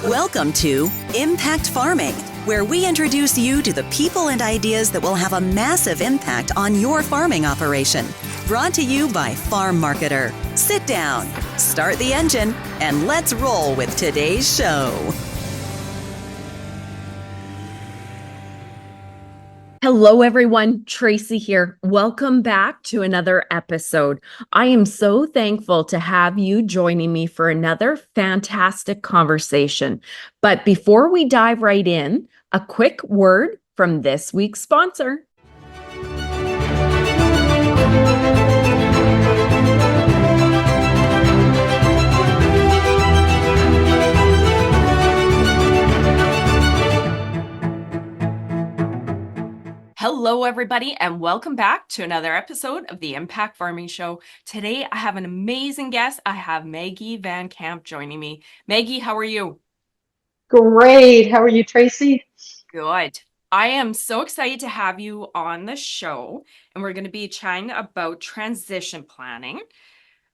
Welcome to Impact Farming, where we introduce you to the people and ideas that will have a massive impact on your farming operation. Brought to you by Farm Marketer. Sit down, start the engine, and let's roll with today's show. Hello, everyone. Tracy here. Welcome back to another episode. I am so thankful to have you joining me for another fantastic conversation. But before we dive right in, a quick word from this week's sponsor. Hello, everybody, and welcome back to another episode of the Impact Farming Show. Today, I have an amazing guest. I have Maggie Van Camp joining me. Maggie, how are you? Great. How are you, Tracy? Good. I am so excited to have you on the show, and we're going to be chatting about transition planning.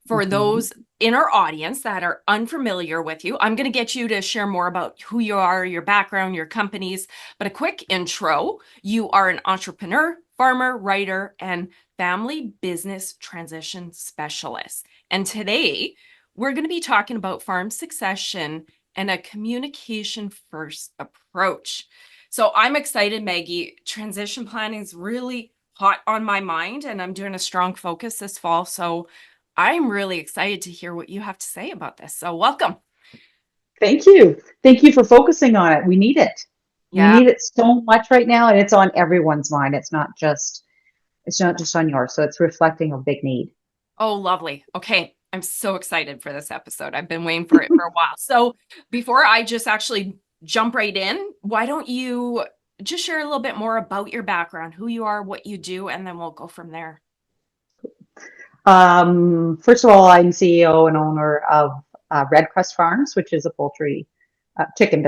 For those in our audience that are unfamiliar with you, I'm going to get you to share more about who you are, your background, your companies. But a quick intro, you are an entrepreneur, farmer, writer, and family business transition specialist. And today, we're going to be talking about farm succession and a communication-first approach. So I'm excited, Maggie. Transition planning is really hot on my mind, and I'm doing a strong focus this fall. So I'm really excited to hear what you have to say about this. So welcome. Thank you. Thank you for focusing on it. We need it. Yeah. We need it so much right now, and it's on everyone's mind. It's not just on yours. So it's reflecting a big need. Oh, lovely. Okay. I'm so excited for this episode. I've been waiting for it for a while. So before I just actually jump right in, why don't you just share a little bit more about your background, who you are, what you do, and then we'll go from there. First of all, I'm CEO and owner of Red Crest Farms, which is a poultry chicken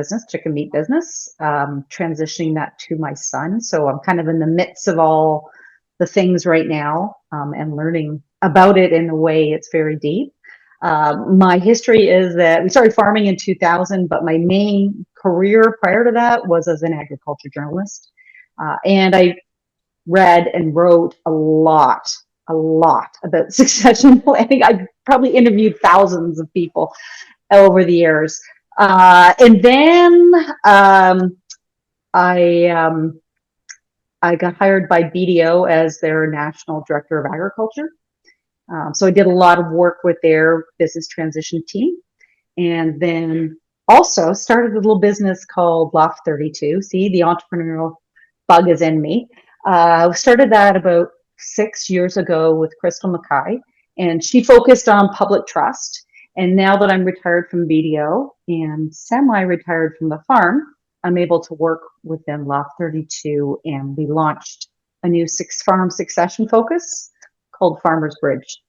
meat business, transitioning that to my son. So I'm kind of in the midst of all the things right now and learning about it in a way it's very deep. My history is that we started farming in 2000, but my main career prior to that was as an agriculture journalist. And I read and wrote a lot about succession planning. I probably interviewed thousands of people over the years. And then I got hired by BDO as their National Director of Agriculture. So I did a lot of work with their business transition team. And then also started a little business called Loft 32. See, the entrepreneurial bug is in me. Started that about 6 years ago with Crystal Mackay, and she focused on public trust. And now that I'm retired from BDO and semi-retired from the farm, I'm able to work within Loft 32, and we launched a new farm succession focus called Farmers Bridge.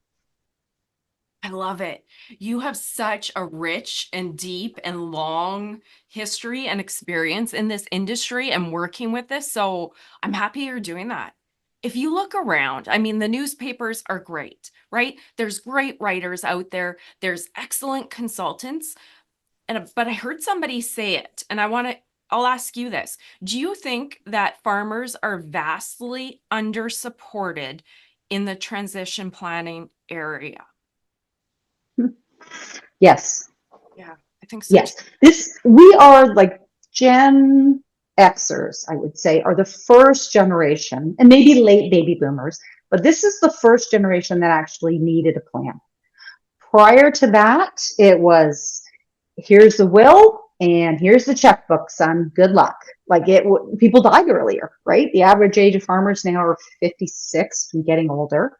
I love it. You have such a rich and deep and long history and experience in this industry and working with this. So I'm happy you're doing that. If you look around, I mean, the newspapers are great, right? There's great writers out there. There's excellent consultants. But I heard somebody say it, and I'll ask you this. Do you think that farmers are vastly under-supported in the transition planning area? Yes. Yeah, I think so. Yes. We are like Gen Xers, I would say, are the first generation, and maybe late baby boomers, but this is the first generation that actually needed a plan. Prior to that, it was, here's the will and here's the checkbook, son. Good luck. People died earlier, right? The average age of farmers now are 56 and getting older.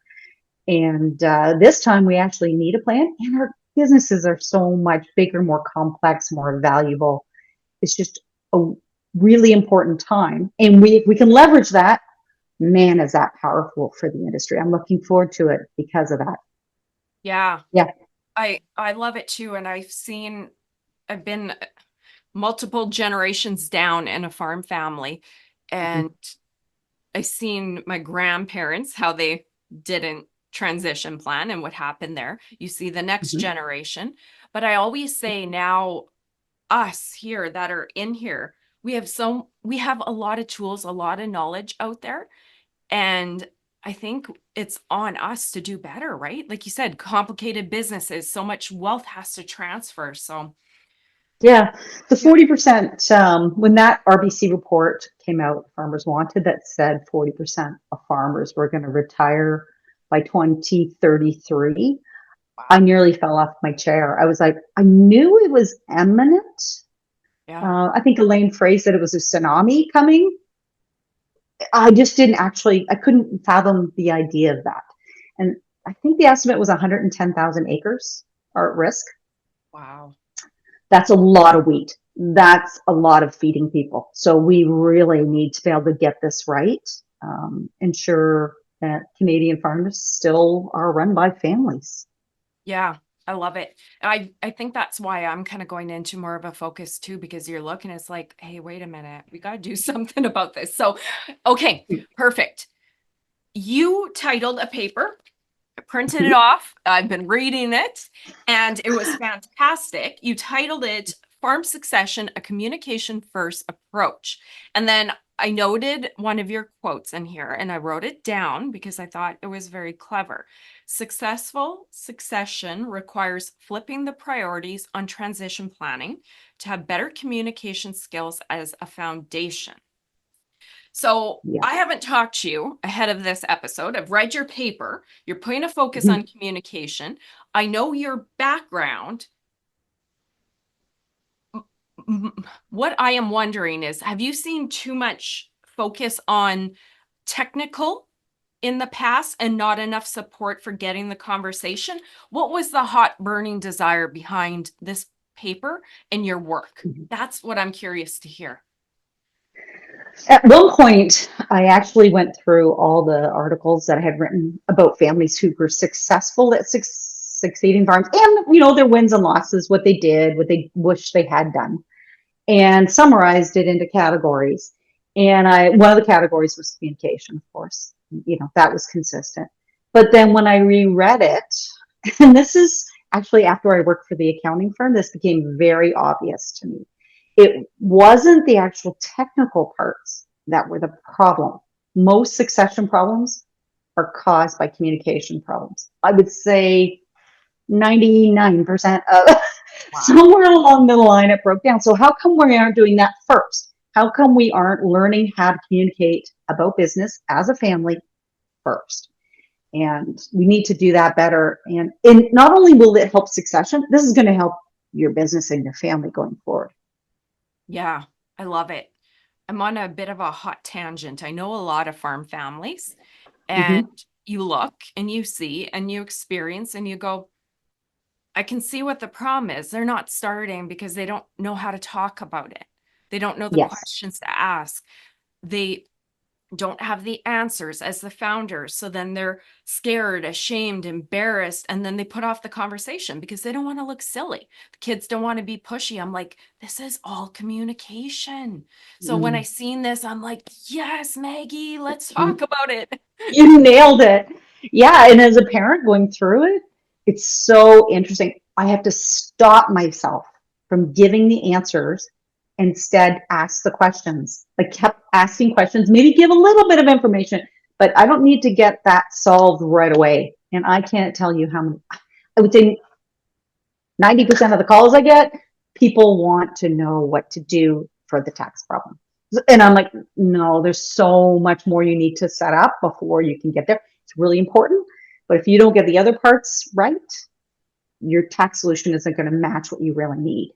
And this time we actually need a plan, and our businesses are so much bigger, more complex, more valuable. It's just a really important time, and we can leverage that. Man, is that powerful for the industry. I'm looking forward to it because of that. Yeah. Yeah. I love it too. And I've been multiple generations down in a farm family, and I've seen my grandparents, how they didn't transition plan and what happened there. You see the next generation. But I always say now us here that are in here, we have a lot of tools, a lot of knowledge out there. And I think it's on us to do better, right? Like you said, complicated businesses, so much wealth has to transfer. So Yeah, the yeah. 40%, when that RBC report came out, Farmers Wanted, that said 40% of farmers were going to retire by 2033, I Wow. nearly fell off my chair. I was like, I knew it was imminent. Yeah. I think Elaine phrased that it was a tsunami coming. I just didn't actually, I couldn't fathom the idea of that. And I think the estimate was 110,000 acres are at risk. Wow. That's a lot of wheat. That's a lot of feeding people. So we really need to be able to get this right, ensure that Canadian farmers still are run by families. Yeah, I love it. I think that's why I'm kind of going into more of a focus too, because you're looking, it's like, hey, wait a minute, we got to do something about this. So, okay, perfect. You titled a paper, printed it off. I've been reading it, and it was fantastic. You titled it Farm Succession, a Communication First Approach. And then I noted one of your quotes in here, and I wrote it down because I thought it was very clever. Successful succession requires flipping the priorities on transition planning to have better communication skills as a foundation. So Yeah. I haven't talked to you ahead of this episode. I've read your paper. You're putting a focus Mhm. on communication. I know your background. What I am wondering is, have you seen too much focus on technical in the past and not enough support for getting the conversation? What was the hot burning desire behind this paper and your work? That's what I'm curious to hear. At one point, I actually went through all the articles that I had written about families who were successful at succeeding farms and, their wins and losses, what they did, what they wish they had done, and summarized it into categories. And one of the categories was communication, of course. That was consistent. But then when I reread it, and this is actually after I worked for the accounting firm, this became very obvious to me. It wasn't the actual technical parts that were the problem. Most succession problems are caused by communication problems. I would say 99% of somewhere along the line it broke down. So how come we aren't doing that first? How come we aren't learning how to communicate about business as a family first? And we need to do that better. And not only will it help succession, this is going to help your business and your family going forward. Yeah, I love it. I'm on a bit of a hot tangent. I know a lot of farm families, and you look and you see and you experience and you go, I can see what the problem is. They're not starting because they don't know how to talk about it. They don't know the Yes. questions to ask. They don't have the answers as the founders. So then they're scared, ashamed, embarrassed, and then they put off the conversation because they don't want to look silly. The kids don't want to be pushy. I'm like, this is all communication. So when I seen this, I'm like, yes, Maggie, let's talk about it. You nailed it. Yeah. And as a parent going through it, it's so interesting. I have to stop myself from giving the answers, instead ask the questions. I kept asking questions, maybe give a little bit of information, but I don't need to get that solved right away. And I can't tell you how many, I would say 90% of the calls I get, people want to know what to do for the tax problem. And I'm like, no, there's so much more you need to set up before you can get there. It's really important. But if you don't get the other parts right, your tax solution isn't going to match what you really need.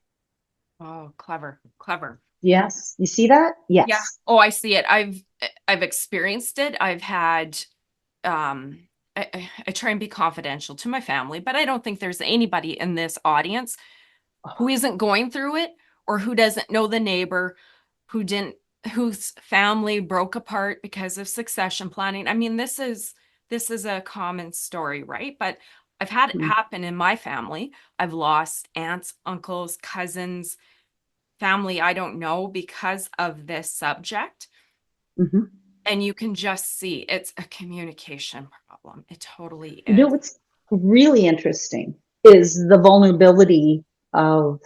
Oh, clever, clever. Yes. You see that? Yes. Yeah. Oh, I see it. I've experienced it. I've had I try and be confidential to my family, but I don't think there's anybody in this audience who isn't going through it or who doesn't know the neighbor whose family broke apart because of succession planning. I mean, this is a common story, right? But I've had it happen in my family. I've lost aunts, uncles, cousins, family I don't know because of this subject. And you can just see it's a communication problem. It totally is. What's really interesting is the vulnerability of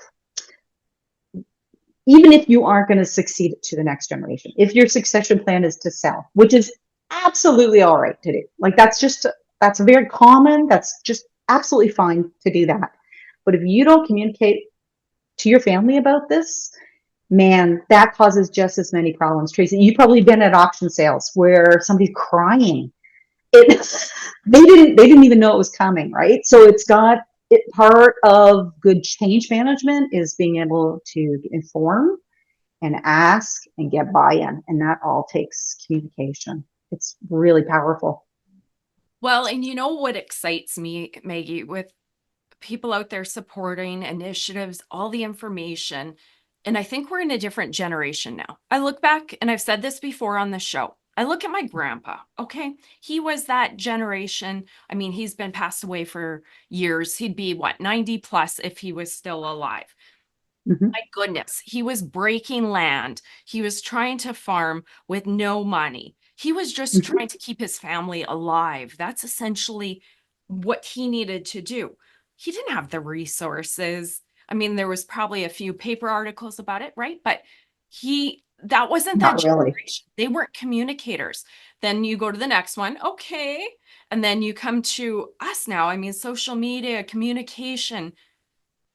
even if you aren't going to succeed to the next generation, if your succession plan is to sell, which is absolutely all right to do, like that's very common. That's just absolutely fine to do that. But if you don't communicate to your family about this, man, that causes just as many problems. Tracy, you've probably been at auction sales where somebody's crying. It, they didn't even know it was coming, right? So part of good change management is being able to inform and ask and get buy-in, and that all takes communication. It's really powerful. Well, and you know what excites me, Maggie, with people out there supporting initiatives, all the information. And I think we're in a different generation now. I look back, and I've said this before on the show. I look at my grandpa, okay? He was that generation. I mean, he's been passed away for years. He'd be, what, 90 plus if he was still alive. Mm-hmm. My goodness, he was breaking land. He was trying to farm with no money. He was just Mm-hmm. trying to keep his family alive. That's essentially what he needed to do. He didn't have the resources. I mean, there was probably a few paper articles about it, right? But that wasn't that Not really. generation. They weren't communicators. Then you go to the next one, okay. And then you come to us now. I mean, social media, communication.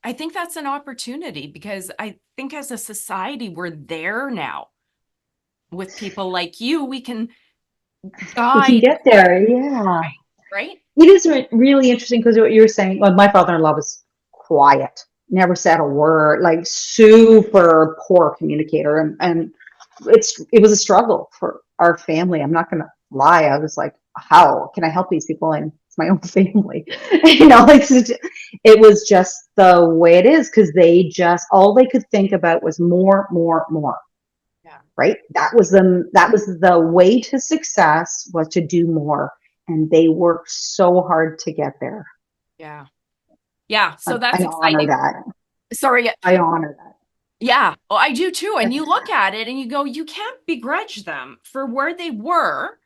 I think that's an opportunity because I think as a society, we're there now. With people like you, we can We can guide, get there, yeah. right? It is really interesting because what you're saying, well, my father-in-law was quiet, never said a word, like super poor communicator. And it was a struggle for our family. I'm not going to lie. I was like, how can I help these people? And it's my own family. It was just the way it is because all they could think about was more, more, more. Yeah. Right. That was the way to success, was to do more. And they worked so hard to get there. Yeah. Yeah. So that's I honor exciting. that. Sorry. I honor that. Yeah. Well, I do too. And you look at it and you go, you can't begrudge them for where they were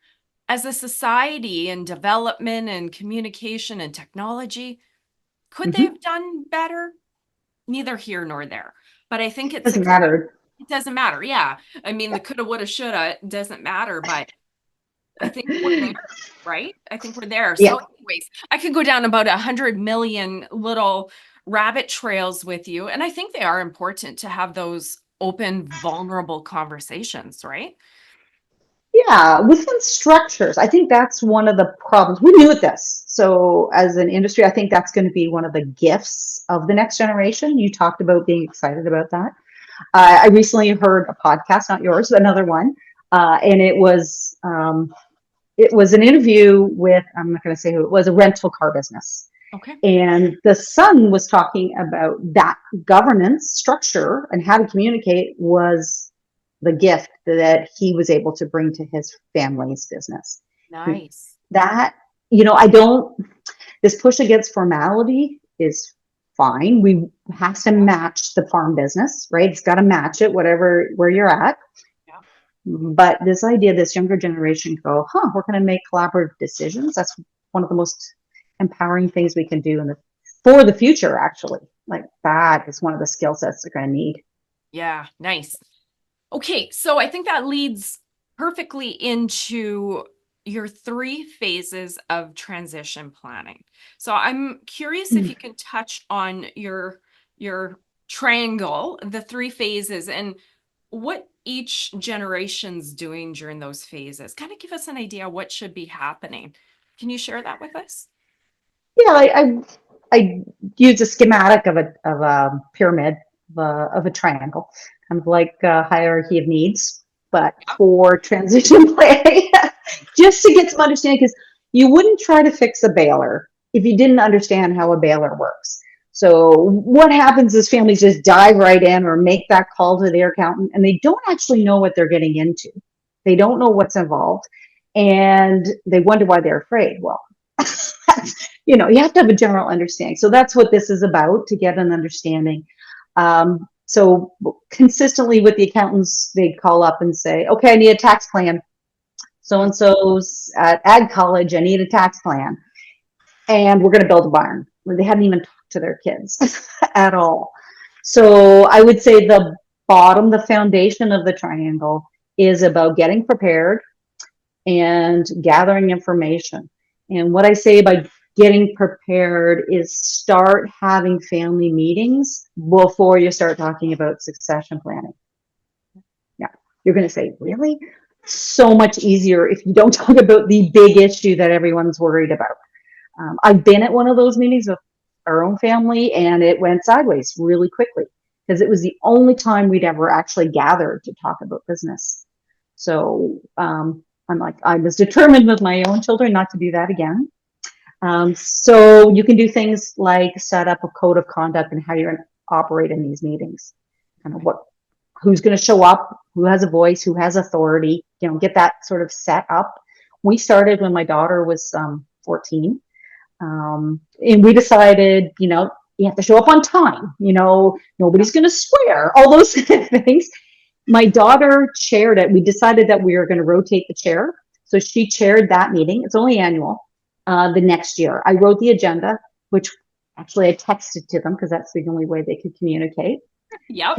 as a society and development and communication and technology. Could they have done better? Neither here nor there. But I think It doesn't matter. It doesn't matter. Yeah. I mean, the coulda, woulda, shoulda doesn't matter, but I think we're there, right? I think we're there. Yeah. So anyways, I could go down about 100 million little rabbit trails with you. And I think they are important to have those open, vulnerable conversations, right? Yeah, within structures. I think that's one of the problems. We're new at this. So as an industry, I think that's going to be one of the gifts of the next generation. You talked about being excited about that. I recently heard a podcast, not yours, but another one. And it was an interview with, I'm not going to say who it was, a rental car business. Okay. And the son was talking about that governance structure and how to communicate was the gift that he was able to bring to his family's business. Nice. That, this push against formality is fine. We has to match the farm business, right? It's got to match it, where you're at. Yeah. But this idea, this younger generation we're going to make collaborative decisions. That's one of the most empowering things we can do for the future, actually. Like that is one of the skill sets they're going to need. Yeah, nice. Okay, so I think that leads perfectly into your 3 phases of transition planning. So I'm curious if you can touch on your triangle, the 3 phases, and what each generation's doing during those phases. Kind of give us an idea what should be happening. Can you share that with us? Yeah, I use a schematic of a pyramid, of a triangle, kind of like a hierarchy of needs, but for transition planning, just to get some understanding, because you wouldn't try to fix a baler if you didn't understand how a baler works. So what happens is families just dive right in or make that call to their accountant, and they don't actually know what they're getting into. They don't know what's involved, and they wonder why they're afraid. Well, you have to have a general understanding. So that's what this is about, to get an understanding. So consistently with the accountants, they'd call up and say, okay, I need a tax plan. So-and-so's at ag college, I need a tax plan. And we're going to build a barn. They hadn't even talked to their kids at all. So I would say the bottom, the foundation of the triangle is about getting prepared and gathering information. And what I say by getting prepared is start having family meetings before you start talking about succession planning. Yeah, you're going to say, really? So much easier if you don't talk about the big issue that everyone's worried about. I've been at one of those meetings with our own family, and it went sideways really quickly because it was the only time we'd ever actually gathered to talk about business. So I was determined with my own children not to do that again. So you can do things like set up a code of conduct and how you're going to operate in these meetings. Kind of who's going to show up, who has a voice, who has authority, get that sort of set up. We started when my daughter was 14. And we decided, you have to show up on time, nobody's going to swear, all those things. My daughter chaired it. We decided that we were going to rotate the chair. So she chaired that meeting. It's only annual. The next year, I wrote the agenda, which actually I texted to them because that's the only way they could communicate. Yep.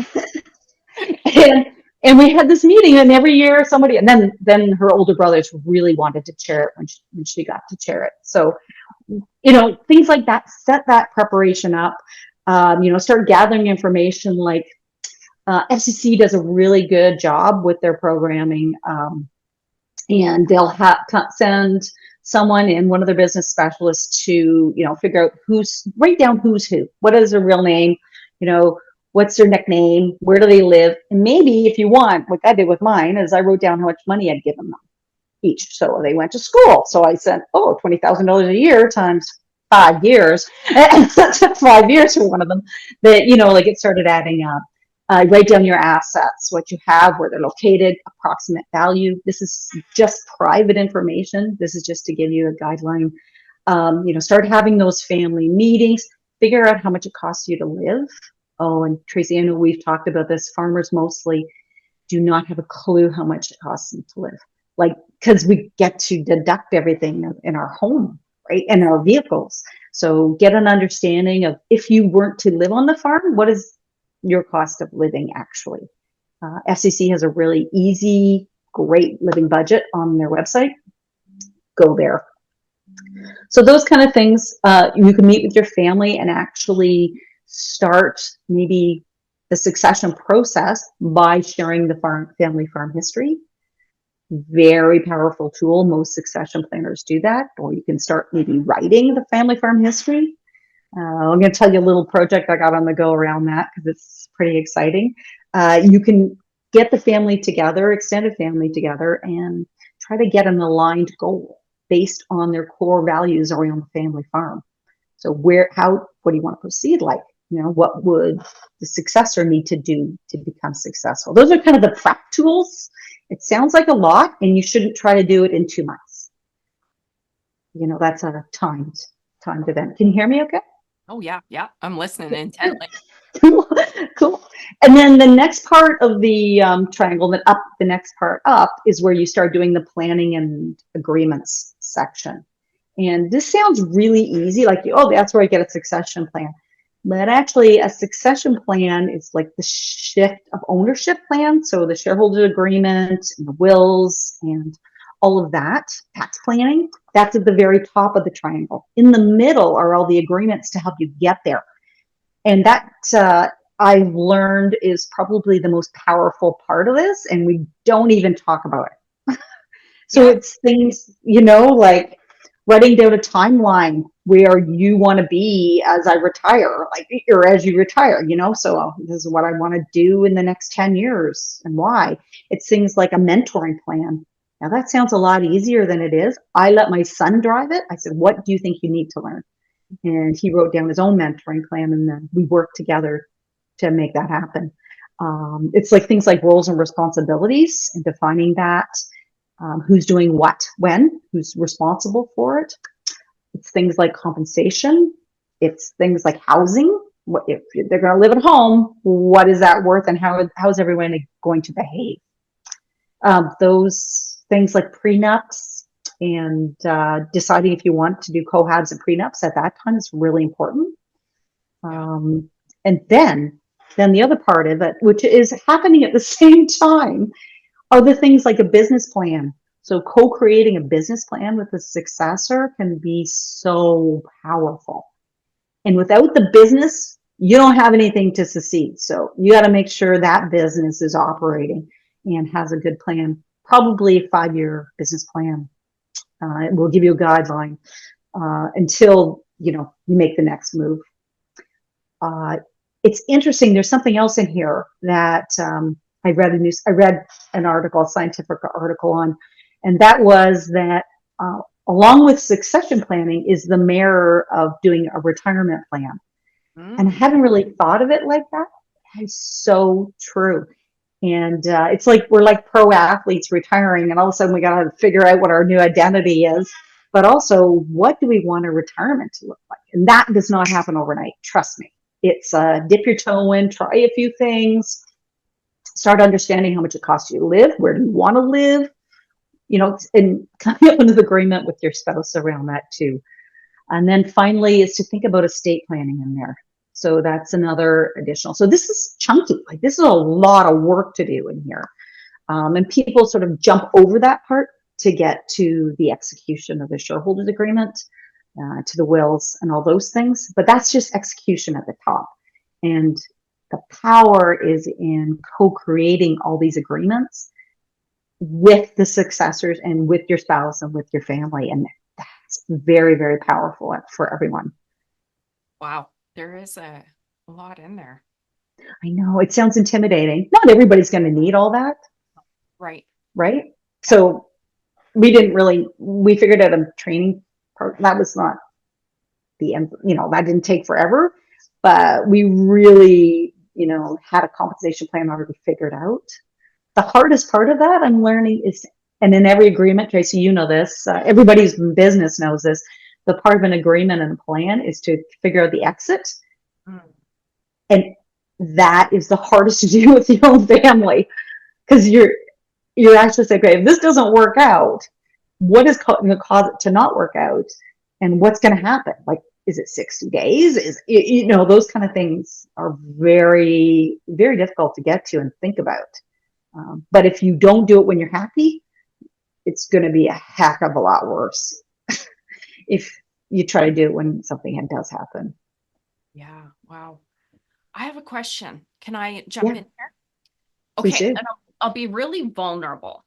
And we had this meeting, and every year somebody, and then her older brothers really wanted to chair it when she got to chair it. So, things like that, set that preparation up, start gathering information. Like FCC does a really good job with their programming, and they'll send someone in, one of their business specialists, to figure out write down who's who, what is their real name, what's their nickname, where do they live, and maybe if you want, what I did with mine is I wrote down how much money I'd given them each. So they went to school, so I said, $20,000 a year times 5 years. That's 5 years for one of them. That it started adding up. Write down your assets, what you have, where they're located, approximate value. This is just private information. This is just to give you a guideline. Start having those family meetings. Figure out how much it costs you to live. Oh, and Tracy, I know we've talked about this. Farmers mostly do not have a clue how much it costs them to live. Because we get to deduct everything in our home, right? And our vehicles. So get an understanding of, if you weren't to live on the farm, what is your cost of living actually? FCC has a really easy, great living budget on their website. Go there. So those kind of things, you can meet with your family and actually start maybe the succession process by sharing the family farm history. Very powerful tool. Most succession planners do that. Or you can start maybe writing the family farm history. I'm going to tell you a little project I got on the go around that because it's pretty exciting. You can get the family together, extended family together, and try to get an aligned goal based on their core values around the family farm. So what do you want to proceed like? What would the successor need to do to become successful? Those are kind of the prep tools. It sounds like a lot, and you shouldn't try to do it in 2 months. That's a timed event. Can you hear me okay? Oh, yeah. Yeah. I'm listening intently. Cool. And then the next part of the triangle, the next part up, is where you start doing the planning and agreements section. And this sounds really easy, that's where I get a succession plan. But actually, a succession plan is like the shift of ownership plan. So the shareholder agreement and the wills and all of that, tax planning, that's at the very top of the triangle. In the middle are all the agreements to help you get there. And that I've learned is probably the most powerful part of this, and we don't even talk about it. So it's things, like writing down a timeline where you want to be as I retire, or as you retire, so this is what I want to do in the next 10 years and why. It's things like a mentoring plan. Now that sounds a lot easier than it is. I let my son drive it. I said, what do you think you need to learn? And he wrote down his own mentoring plan, and then we worked together to make that happen. It's like things like roles and responsibilities and defining that. Who's doing what, when, who's responsible for it. It's things like compensation. It's things like housing. What if they're going to live at home? What is that worth, and how's everyone going to behave? Those things like prenups and deciding if you want to do cohabs and prenups at that time is really important. And then then the other part of it, which is happening at the same time, are the things like a business plan. So co-creating a business plan with a successor can be so powerful. And without the business, you don't have anything to succeed. So you got to make sure that business is operating and has a good plan, probably a 5-year business plan. It will give you a guideline until you make the next move. It's interesting. There's something else in here that I read an article, a scientific article on, and that was that along with succession planning is the mirror of doing a retirement plan. And I hadn't really thought of it like that. It's so true. And it's like we're like pro athletes retiring, and all of a sudden we got to figure out what our new identity is, but also what do we want our retirement to look like? And that does not happen overnight. Trust me. It's dip your toe in, try a few things, start understanding how much it costs you to live, where do you want to live, and kind of an agreement with your spouse around that too. And then finally is to think about estate planning in there. So that's another additional. So this is chunky. Like this is a lot of work to do in here. And people sort of jump over that part to get to the execution of the shareholders agreement, to the wills and all those things. But that's just execution at the top. And the power is in co-creating all these agreements with the successors and with your spouse and with your family. And that's very, very powerful for everyone. Wow. There is a lot in there. I know it sounds intimidating. Not everybody's going to need all that. Right. Right. So we figured out a training part. That was not the end, that didn't take forever, but we really, had a compensation plan already figured out. The hardest part of that I'm learning is, and in every agreement, Tracy, you know this, everybody's in business knows this, the part of an agreement and a plan is to figure out the exit. And that is the hardest to do with your own family, because you're actually saying, okay, if this doesn't work out, what is going to cause it to not work out? And what's going to happen? Like, is it 60 days? Those kind of things are very, very difficult to get to and think about. But if you don't do it when you're happy, it's going to be a heck of a lot worse if you try to do it when something does happen. Yeah. Wow. I have a question. Can I jump in here? Please do. And I'll be really vulnerable.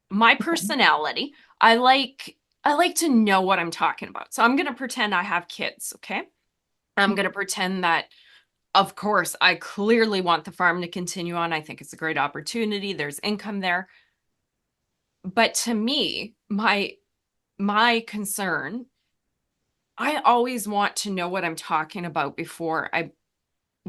My personality, I like to know what I'm talking about. So I'm going to pretend I have kids. Okay. I'm going to pretend that, of course, I clearly want the farm to continue on. I think it's a great opportunity. There's income there. But to me, my concern, I always want to know what I'm talking about before I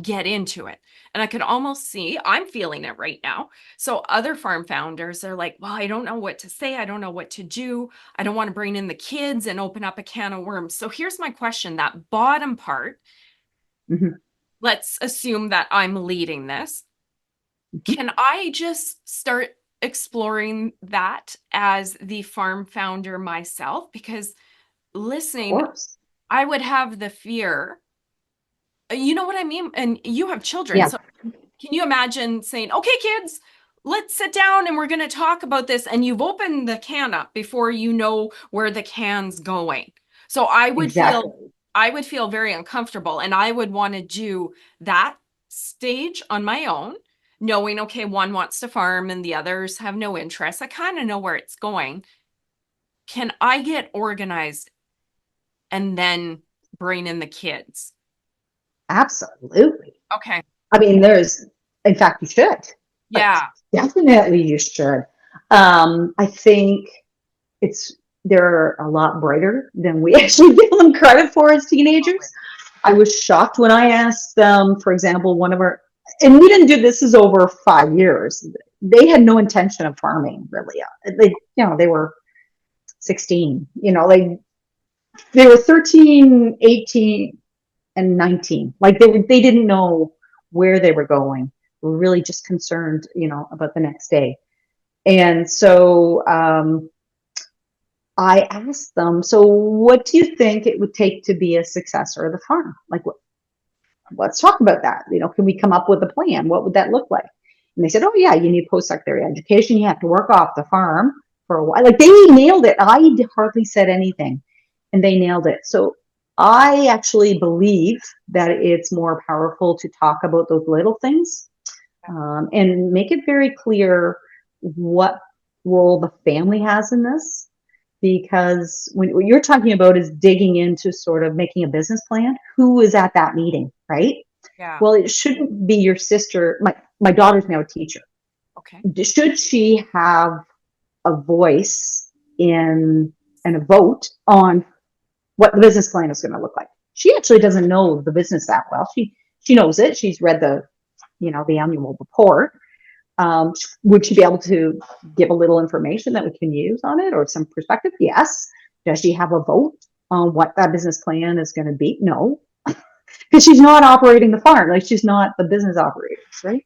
get into it. And I could almost see, I'm feeling it right now. So other farm founders are like, well, I don't know what to say. I don't know what to do. I don't want to bring in the kids and open up a can of worms. So here's my question, that bottom part. Let's assume that I'm leading this. Can I just start exploring that as the farm founder myself? Because listening, I would have the fear. You know what I mean? And you have children. Yeah. So can you imagine saying, okay, kids, let's sit down and we're going to talk about this. And you've opened the can up before you know where the can's going. So I would feel very uncomfortable, and I would want to do that stage on my own, knowing, okay, one wants to farm and the others have no interest. I kind of know where it's going. Can I get organized and then bring in the kids? Absolutely. Okay. I mean, in fact, you should. Yeah. Definitely you should. I think they're a lot brighter than we actually give them credit for as teenagers. I was shocked when I asked them, for example, and we didn't do this is over 5 years. They had no intention of farming, really. They were 16, they were 13, 18, and 19. Like they didn't know where they were going. They were really just concerned, about the next day. And so I asked them, so what do you think it would take to be a successor of the farm? Like, let's talk about that. Can we come up with a plan? What would that look like? And they said, oh yeah, you need post-secondary education. You have to work off the farm for a while. Like, they nailed it. I hardly said anything, and they nailed it. So I actually believe that it's more powerful to talk about those little things, and make it very clear what role the family has in this. Because what you're talking about is digging into sort of making a business plan. Who is at that meeting, right? Yeah. Well, it shouldn't be your sister. My daughter's now a teacher. Okay. Should she have a voice in and a vote on what the business plan is going to look like? She actually doesn't know the business that well. She knows it. She's read the annual report. Would she be able to give a little information that we can use on it, or some perspective? Yes. Does she have a vote on what that business plan is going to be? No, because she's not operating the farm. Like, she's not the business operators, right?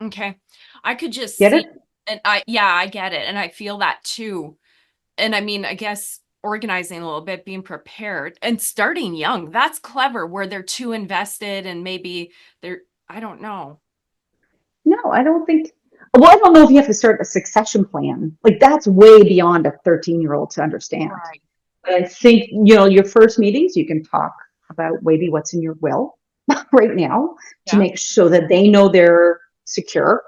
Okay. I could just Get see, it? and I get it. And I feel that too. And I mean, I guess organizing a little bit, being prepared and starting young, that's clever, where they're too invested and maybe I don't know. No, I don't think. Well, I don't know if you have to start a succession plan. Like, that's way beyond a 13-year-old to understand. Right. But I think, your first meetings, you can talk about maybe what's in your will right now, to Yeah. make sure that they know they're secure,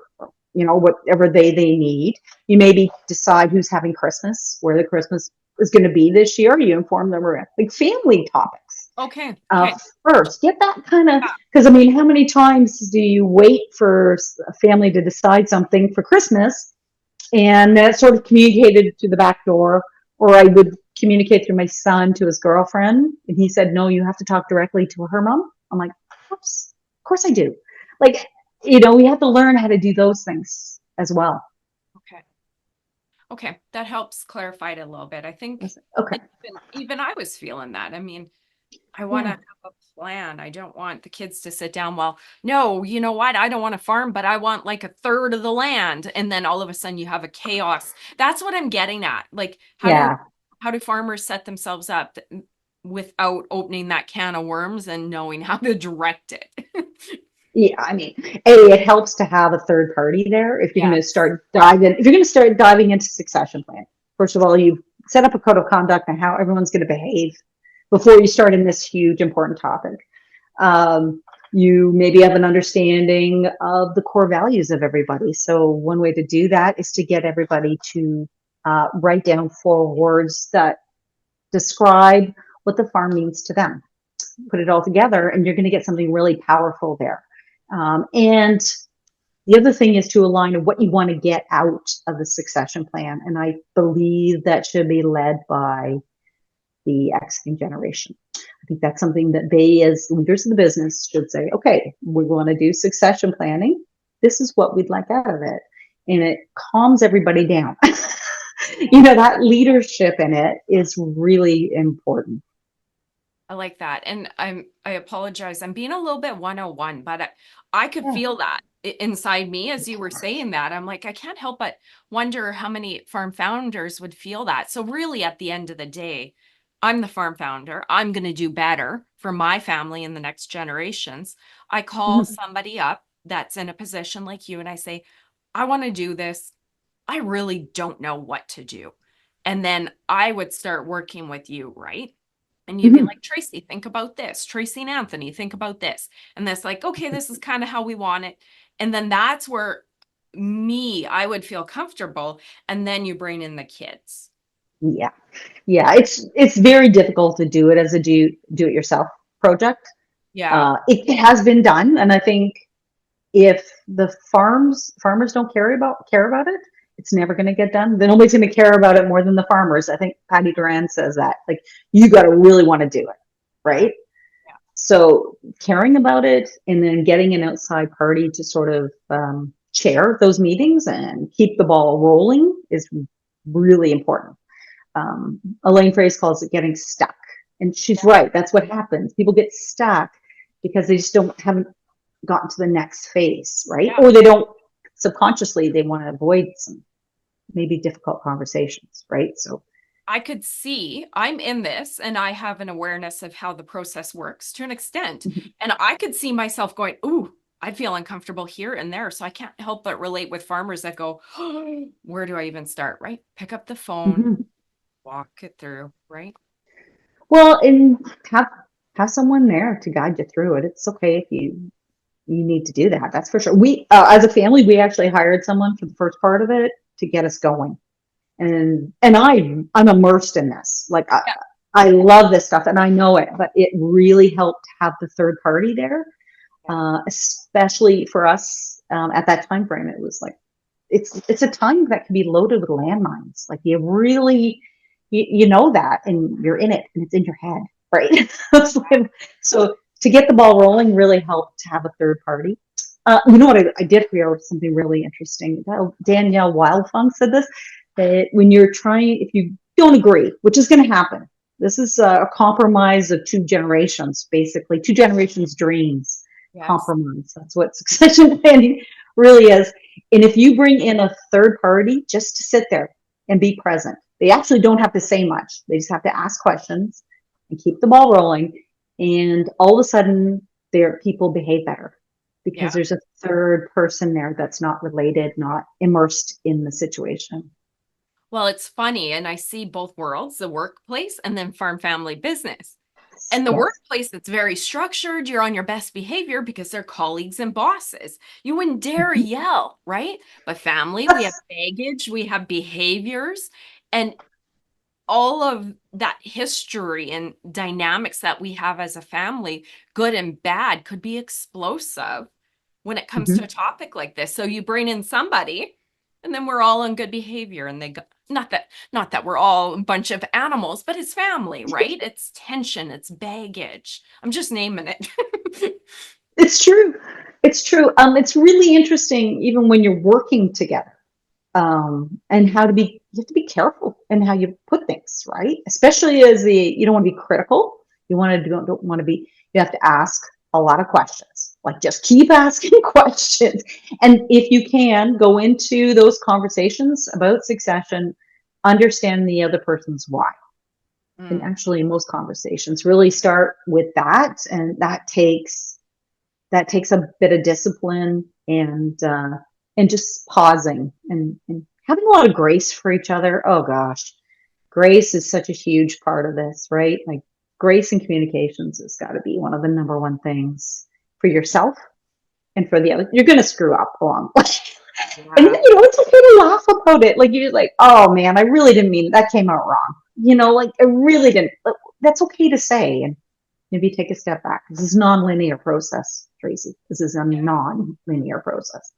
whatever they need. You maybe decide who's having Christmas, where the Christmas is going to be this year. You inform them around, like, family topics. Okay. First, get that kind of, Yeah. because I mean, how many times do you wait for a family to decide something for Christmas, and that's sort of communicated through the back door? Or I would communicate through my son to his girlfriend, and he said, no, you have to talk directly to her mom. I'm like, of course I do. Like, we have to learn how to do those things as well. Okay. That helps clarify it a little bit. I think Okay. even I was feeling that. I mean, I want to have a plan. I don't want the kids to sit down. Well, no, you know what? I don't want to farm, but I want like a third of the land. And then all of a sudden you have a chaos. That's what I'm getting at. Like, how do farmers set themselves up without opening that can of worms and knowing how to direct it? Yeah, I mean, it helps to have a third party there if you're going to start diving into succession plan. First of all, you set up a code of conduct on how everyone's going to behave before you start in this huge important topic. You maybe have an understanding of the core values of everybody. So one way to do that is to get everybody to write down 4 words that describe what the farm means to them. Put it all together, and you're going to get something really powerful there. And the other thing is to align what you want to get out of the succession plan. And I believe that should be led by the exiting generation. I think that's something that they, as leaders of the business, should say, okay, we want to do succession planning. This is what we'd like out of it. And it calms everybody down. That leadership in it is really important. I like that. And I apologize. I'm being a little bit 101, but I could feel that inside me as you were saying that. I'm like, I can't help but wonder how many farm founders would feel that. So really, at the end of the day, I'm the farm founder. I'm going to do better for my family and the next generations. I call somebody up that's in a position like you, and I say, I want to do this. I really don't know what to do. And then I would start working with you, right? And you'd be like, Tracy, think about this. Tracy and Anthony, think about this. And that's like, okay, this is kind of how we want it. And then that's where I would feel comfortable. And then you bring in the kids. Yeah. It's very difficult to do it as a do it yourself project. Yeah. It has been done. And I think if the farmers don't care about it, it's never going to get done. Then nobody's going to care about it more than the farmers. I think Patty Duran says that, like, you got to really want to do it, right? Yeah. So caring about it, and then getting an outside party to sort of chair those meetings and keep the ball rolling is really important. Elaine Fraze calls it getting stuck, and she's right. That's what happens. People get stuck because they just haven't gotten to the next phase, right? Or they don't. Subconsciously, they want to avoid some maybe difficult conversations, right? So I could see I'm in this and I have an awareness of how the process works to an extent. And I could see myself going, ooh, I'd feel uncomfortable here and there. So I can't help but relate with farmers that go, oh, where do I even start? Right? Pick up the phone, Mhm. walk it through, right? Well, and have someone there to guide you through it. It's okay if you need to do that. That's for sure. We, as a family, we actually hired someone for the first part of it to get us going. And I'm immersed in this. Like Yeah. I love this stuff and I know it, but it really helped to have the third party there, Yeah. especially for us at that time frame. It was like it's a time that can be loaded with landmines. Like you really you know that and you're in it and it's in your head, right? So to get the ball rolling really helped to have a third party. You know what I did hear something really interesting. Danielle Wildfung said this, that when you're trying, if you don't agree, which is going to happen, this is a compromise of two generations, basically, two generations' dreams Yes. compromise. That's what succession planning really is. And if you bring in a third party just to sit there and be present, they actually don't have to say much. They just have to ask questions and keep the ball rolling. And all of a sudden, their people behave better because Yeah. there's a third person there that's not related, not immersed in the situation. Well, it's funny. And I see both worlds, the workplace and then farm family business. And the Yes. workplace that's very structured, you're on your best behavior because they're colleagues and bosses. You wouldn't dare Mhm. yell, right? But family, we have baggage, we have behaviors, and all of that history and dynamics that we have as a family, good and bad, could be explosive when it comes to Mhm. a topic like this. So you bring in somebody and then we're all on good behavior and they go, not that we're all a bunch of animals, but it's family, right? It's tension, it's baggage. I'm just naming it. It's true. It's true. It's really interesting, even when you're working together, and how to be. You have to be careful in how you put things, right? Especially as you don't want to be critical. You want to don't want to be. You have to ask a lot of questions. Like just keep asking questions, and if you can go into those conversations about succession, understand the other person's why. And Mm. actually, most conversations really start with that, and that takes a bit of discipline and just pausing and having a lot of grace for each other. Oh gosh, grace is such a huge part of this, right? Like grace and communications has got to be one of the number one things for yourself and for the other. You're going to screw up along the way. And Yeah. it's okay to laugh about it. Like you're like, oh man, I really didn't mean it. That came out wrong. Like I really didn't. That's okay to say. And maybe take a step back. This is non-linear process, Tracy. This is a Yeah. non-linear process.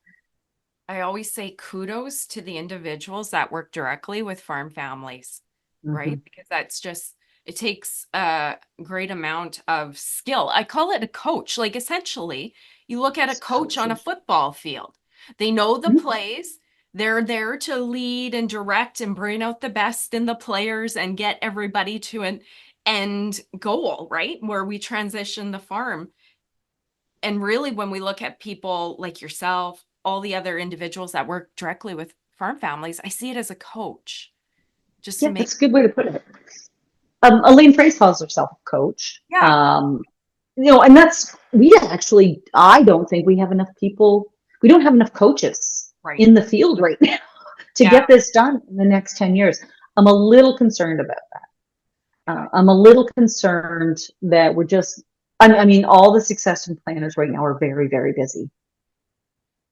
I always say kudos to the individuals that work directly with farm families, Mm-hmm. right? Because that's just, it takes a great amount of skill. I call it a coach. Like essentially, you look at a It's coach on a coaching. football field, they know the Mhm. plays. They're there to lead and direct and bring out the best in the players and get everybody to an end goal, right? Where we transition the farm. And really, when we look at people like yourself, all the other individuals that work directly with farm families, I see it as a coach just to Yeah, make, that's a good way to put it. Elaine Frace calls herself a coach. yeah, And I don't think we have enough people. We don't have enough coaches right. in the field right now to Yeah. get this done in the next 10 years. I'm a little concerned about that. I'm a little concerned that I mean, all the succession planners right now are very, very busy.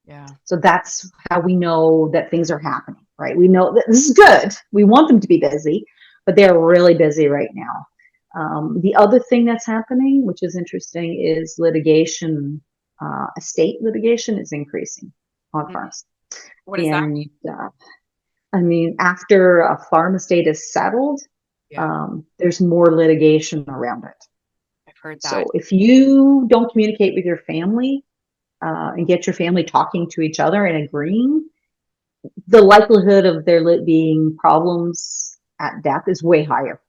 Yeah. So that's how we know that things are happening, right? We know that this is good. We want them to be busy, but they're really busy right now. The other thing that's happening, which is interesting, is litigation. Estate litigation is increasing on Mhm. farms. What does that And mean? I mean, after a farm estate is settled, Yeah, there's more litigation around it. I've heard that. So if you don't communicate with your family and get your family talking to each other and agreeing, the likelihood of there being problems at death is way higher.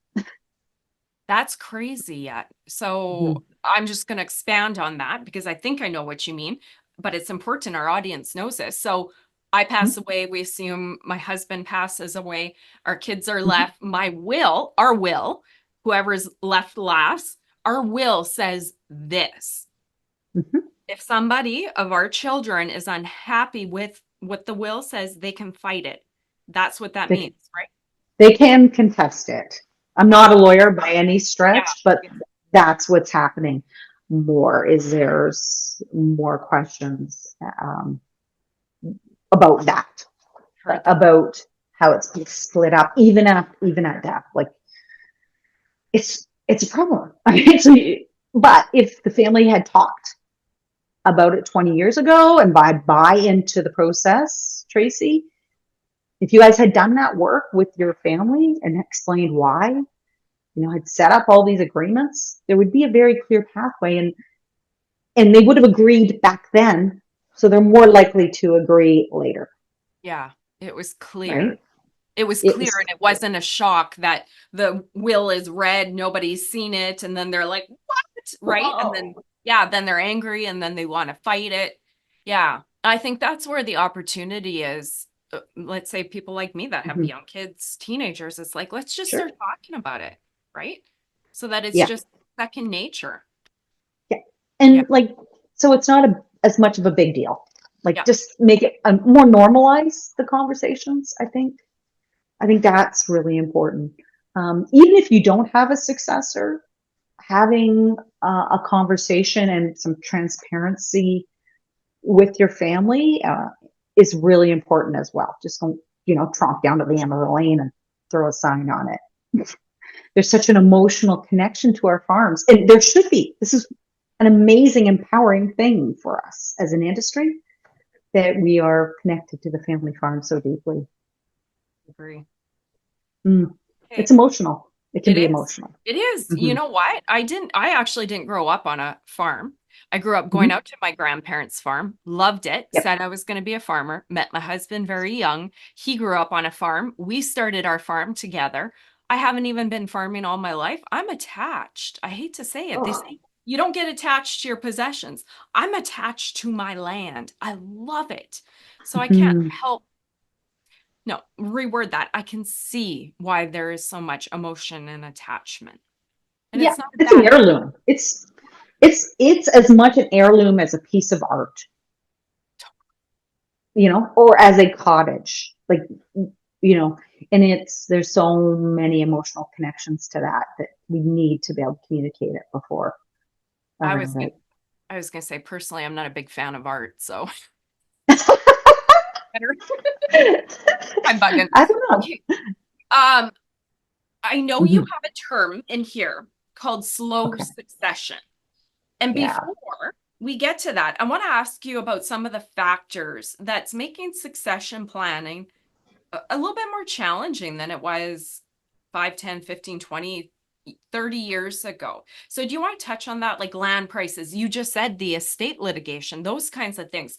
That's crazy. Yeah. Mhm. So I'm just going to expand on that because I think I know what you mean, but it's important our audience knows this. So I pass away, we assume my husband passes away, our kids are Mhm. left. Our will, whoever's left last, our will says this. Mhm. If somebody of our children is unhappy with what the will says, they can fight it. That's what that They, means, right? they can contest it. I'm not a lawyer by any Yeah. stretch, but that's what's happening more is there's more questions about that, Heard that. about how it's split up, even at death. Like it's a problem. I mean, but if the family had talked about it 20 years ago and buy into the process, Tracy, if you guys had done that work with your family and explained why, had set up all these agreements, there would be a very clear pathway, and they would have agreed back then, so they're more likely to agree later, Yeah, it was clear. right? It was It clear, was and it wasn't a shock that the will is read, nobody's seen it, and then they're like, "What?" Right? And then, whoa. yeah, then they're angry and then they want to fight it. Yeah, I think that's where the opportunity is. Let's say people like me that have Mhm. young kids, teenagers, it's like, let's just Sure. start talking about it, right? So that it's Yeah. just second nature. Yeah. Yeah, And like, so it's not as much of a big deal. Like, yeah, just make it more normalize the conversations. I think that's really important. Even if you don't have a successor, having a conversation and some transparency with your family is really important as well. Just don't, tromp down to the end of the lane and throw a sign on it. There's such an emotional connection to our farms, and there should be. This is an amazing, empowering thing for us as an industry that we are connected to the family farm so deeply. agree. Mm. Okay. It's emotional. It can It be is. emotional. It is. You Hmm. know what? I actually didn't grow up on a farm. I grew up going Hmm. out to my grandparents' farm, loved it, Yep. said I was going to be a farmer, met my husband very young. He grew up on a farm. We started our farm together. I haven't even been farming all my life. I'm attached. I hate to say it. They Oh. say you don't get attached to your possessions. I'm attached to my land. I love it. So I can't Mhm. help no, reword that. I can see why there is so much emotion and attachment. And Yeah, it's not a it's an bad heirloom. It's as much an heirloom as a piece of art, or as a cottage. Like, and there's so many emotional connections to that we need to be able to communicate it before I was around gonna it. I was gonna say personally, I'm not a big fan of art, so better. I'm bugging. I don't know. Okay. I know you Mhm. have a term in here called slow Okay. succession. And Yeah. before we get to that, I want to ask you about some of the factors that's making succession planning a little bit more challenging than it was 5, 10, 15, 20, 30 years ago. So do you want to touch on that, like land prices? You just said the estate litigation, those kinds of things,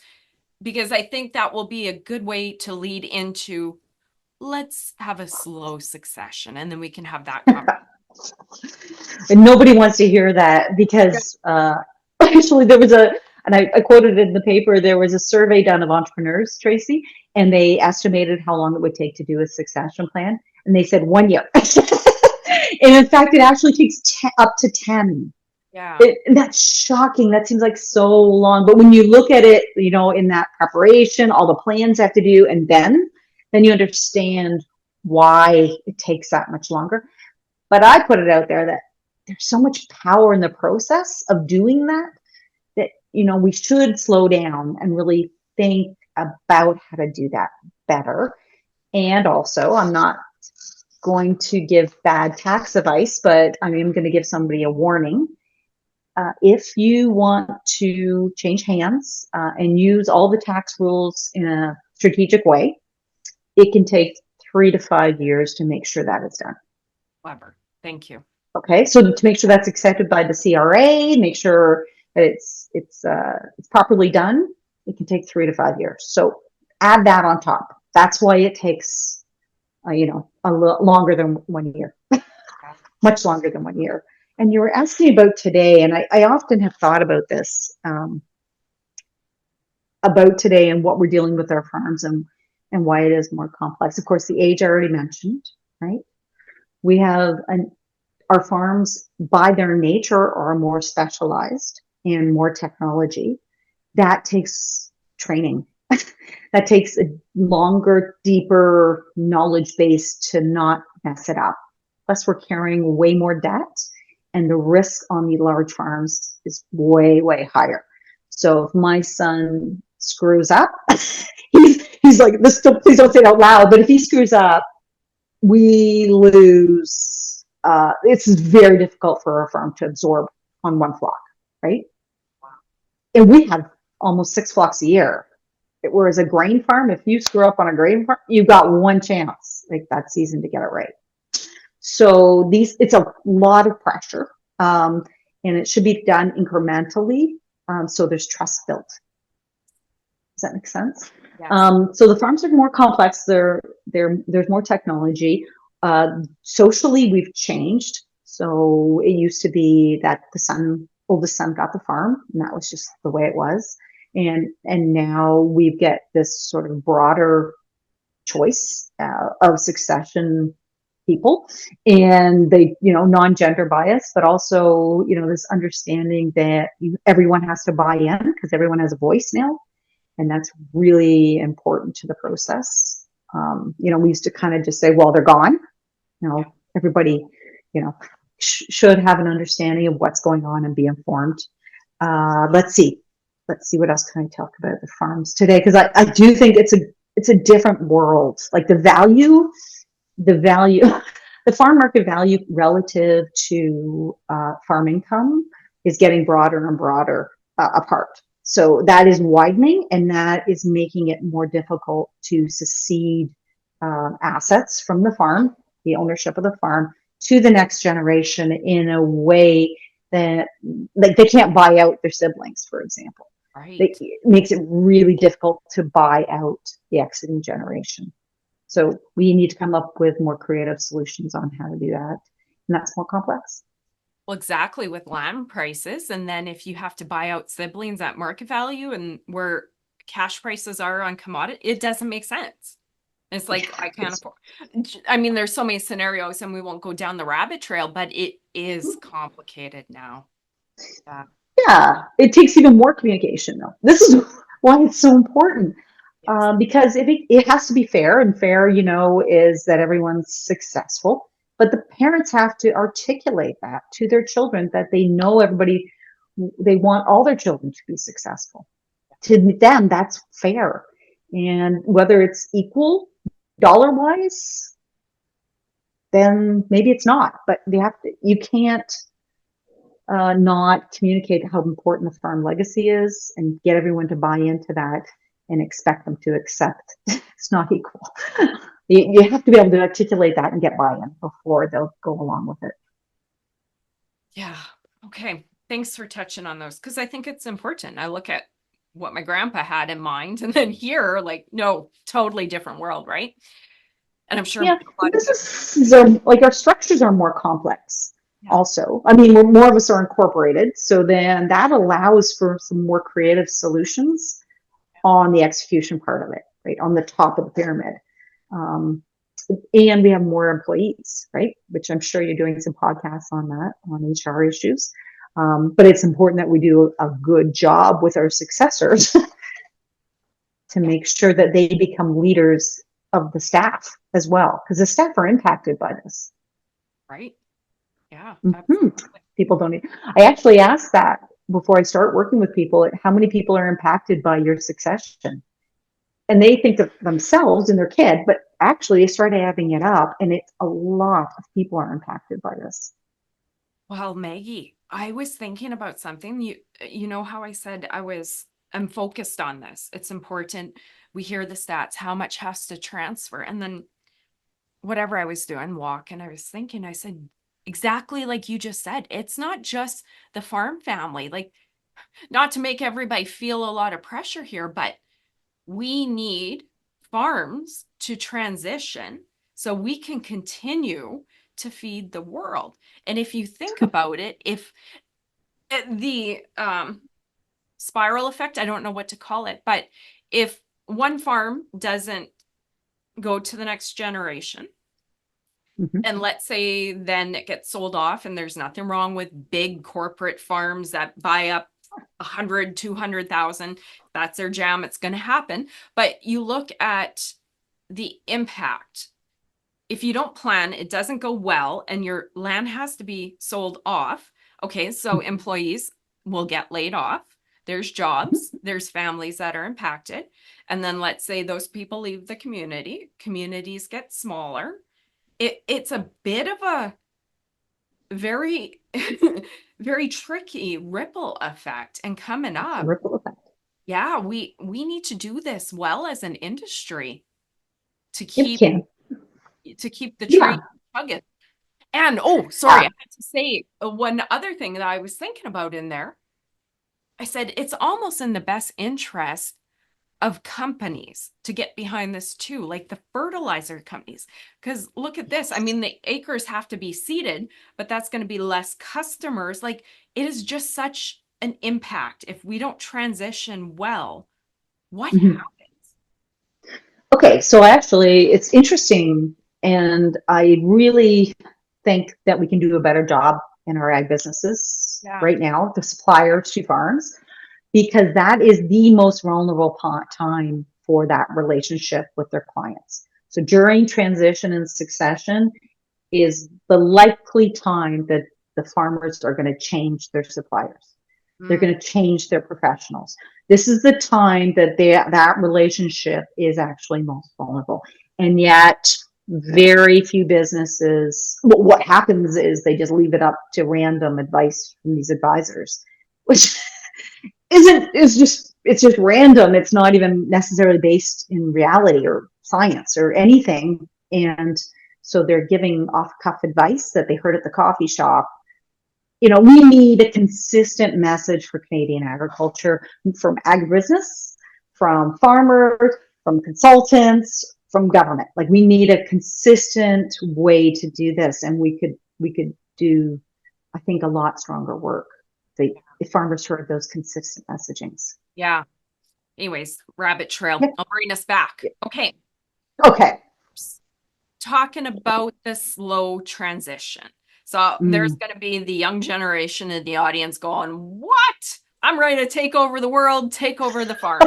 because I think that will be a good way to lead into let's have a slow succession and then we can have that conversation. And nobody wants to hear that because actually and I quoted it in the paper, there was a survey done of entrepreneurs, Tracy, and they estimated how long it would take to do a succession plan. And they said 1 year. And in fact, it actually takes up to 10. Yeah. And that's shocking. That seems like so long. But when you look at it, in that preparation, all the plans have to do, and then you understand why it takes that much longer. But I put it out there that there's so much power in the process of doing that we should slow down and really think about how to do that better. And also, I'm not going to give bad tax advice, but I am going to give somebody a warning. If you want to change hands and use all the tax rules in a strategic way, it can take 3 to 5 years to make sure that is done. Clever. Thank you. Okay, so to make sure that's accepted by the CRA, make sure that it's properly done, it can take 3 to 5 years. So add that on top. That's why it takes a little longer than 1 year, much longer than 1 year. And you were asking about today, and I often have thought about this. about today and what we're dealing with our farms and why it is more complex. Of course, the age I already mentioned, right? We have our farms by their nature are more specialized and more technology. That takes training. That takes a longer, deeper knowledge base to not mess it up. Plus, we're carrying way more debt, and the risk on the large farms is way, way higher. So if my son screws up, he's like, this. Please don't say it out loud. But if he screws up, we lose. It's very difficult for our farm to absorb on one flock, right? And we have almost 6 flocks a year. Whereas a grain farm, if you screw up on a grain farm, you've got one chance like that season to get it right. So it's a lot of pressure, and it should be done incrementally, so there's trust built. Does that make sense? Yes. So the farms are more complex. There's more technology. Socially, we've changed. So it used to be that the oldest son got the farm, and that was just the way it was. And now we get this sort of broader choice of succession people, and they, non-gender bias, but also, this understanding that everyone has to buy in because everyone has a voice now. And that's really important to the process. We used to kind of just say, well, they're gone. Everybody, should have an understanding of what's going on and be informed. Let's see what else can I talk about the farms today, because I do think it's a different world. Like the value, the farm market value relative to farm income is getting broader and broader apart. So that is widening, and that is making it more difficult to succeed assets from the farm, the ownership of the farm, to the next generation in a way that, like, they can't buy out their siblings, for example. Right. It makes it really difficult to buy out the exiting generation. So we need to come up with more creative solutions on how to do that. And that's more complex. Well, exactly, with land prices. And then if you have to buy out siblings at market value and where cash prices are on commodity, it doesn't make sense. It's like, I can't afford. I mean, there's so many scenarios and we won't go down the rabbit trail, but it is complicated now. Yeah, it takes even more communication though. This is why it's so important. Yes. Because it has to be fair, and fair, is that everyone's successful. But the parents have to articulate that to their children, that they know they want all their children to be successful. To them, that's fair. And whether it's equal dollar-wise, then maybe it's not. But you can't not communicate how important the farm legacy is and get everyone to buy into that and expect them to accept it's not equal. You have to be able to articulate that and get buy-in before they'll go along with it. Yeah. Okay. Thanks for touching on those, because I think it's important. I look at what my grandpa had in mind, and then here, like, no, totally different world, right? And I'm sure businesses are, like, our structures are more complex. Yeah. Also, I mean, more of us are incorporated, so then that allows for some more creative solutions on the execution part of it, right, on the top of the pyramid. And we have more employees, right, which I'm sure you're doing some podcasts on that, on HR issues. But it's important that we do a good job with our successors to make sure that they become leaders of the staff as well, because the staff are impacted by this. Right. Yeah. Mm-hmm. People don't need. I actually asked that before I start working with people, how many people are impacted by your succession? And they think of themselves and their kid, but actually they started adding it up, and it's a lot of people are impacted by this. Well, Maggie, I was thinking about something. You know how I said I'm focused on this. It's important. We hear the stats, how much has to transfer. And then whatever I was doing, walking, I was thinking, I said, exactly like you just said, it's not just the farm family. Like, not to make everybody feel a lot of pressure here, but we need farms to transition so we can continue to feed the world. And if you think about it, if the spiral effect. I don't know what to call it, but if one farm doesn't go to the next generation, and let's say then it gets sold off, and there's nothing wrong with big corporate farms that buy up 100, 200,000. That's their jam. It's going to happen. But you look at the impact. If you don't plan, it doesn't go well, and your land has to be sold off. Okay, so employees will get laid off. There's jobs, there's families that are impacted. And then let's say those people leave the community, communities get smaller. It's a bit of a very, very tricky ripple effect. And coming up, Ripple effect. yeah, we need to do this well as an industry to It keep can. the Yeah. train tugging. And oh, sorry, Yeah. I had to say one other thing that I was thinking about in there. I said it's almost in the best interest of companies to get behind this too, like the fertilizer companies. Because look at this. I mean, the acres have to be seeded, but that's going to be less customers. Like, it is just such an impact. If we don't transition well, what happens? Okay, so actually, it's interesting, and I really think that we can do a better job in our ag businesses right now, the suppliers to farms, because that is the most vulnerable time for that relationship with their clients. So during transition and succession is the likely time that the farmers are going to change their suppliers. They're going to change their professionals. This is the time that that relationship is actually most vulnerable. And yet very few businesses, what happens is they just leave it up to random advice from these advisors, which it's just random. It's not even necessarily based in reality or science or anything. And so they're giving off-cuff advice that they heard at the coffee shop. You know, we need a consistent message for Canadian agriculture from agribusiness, from farmers, from consultants, from government. Like, we need a consistent way to do this, and we could do, I think, a lot stronger work if farmers heard those consistent messagings. Yeah. Anyways, rabbit trail. Yep. I'll bring us back. Okay. Okay. Talking about the slow transition. So there's going to be the young generation in the audience going, what? I'm ready to take over the world, take over the farm.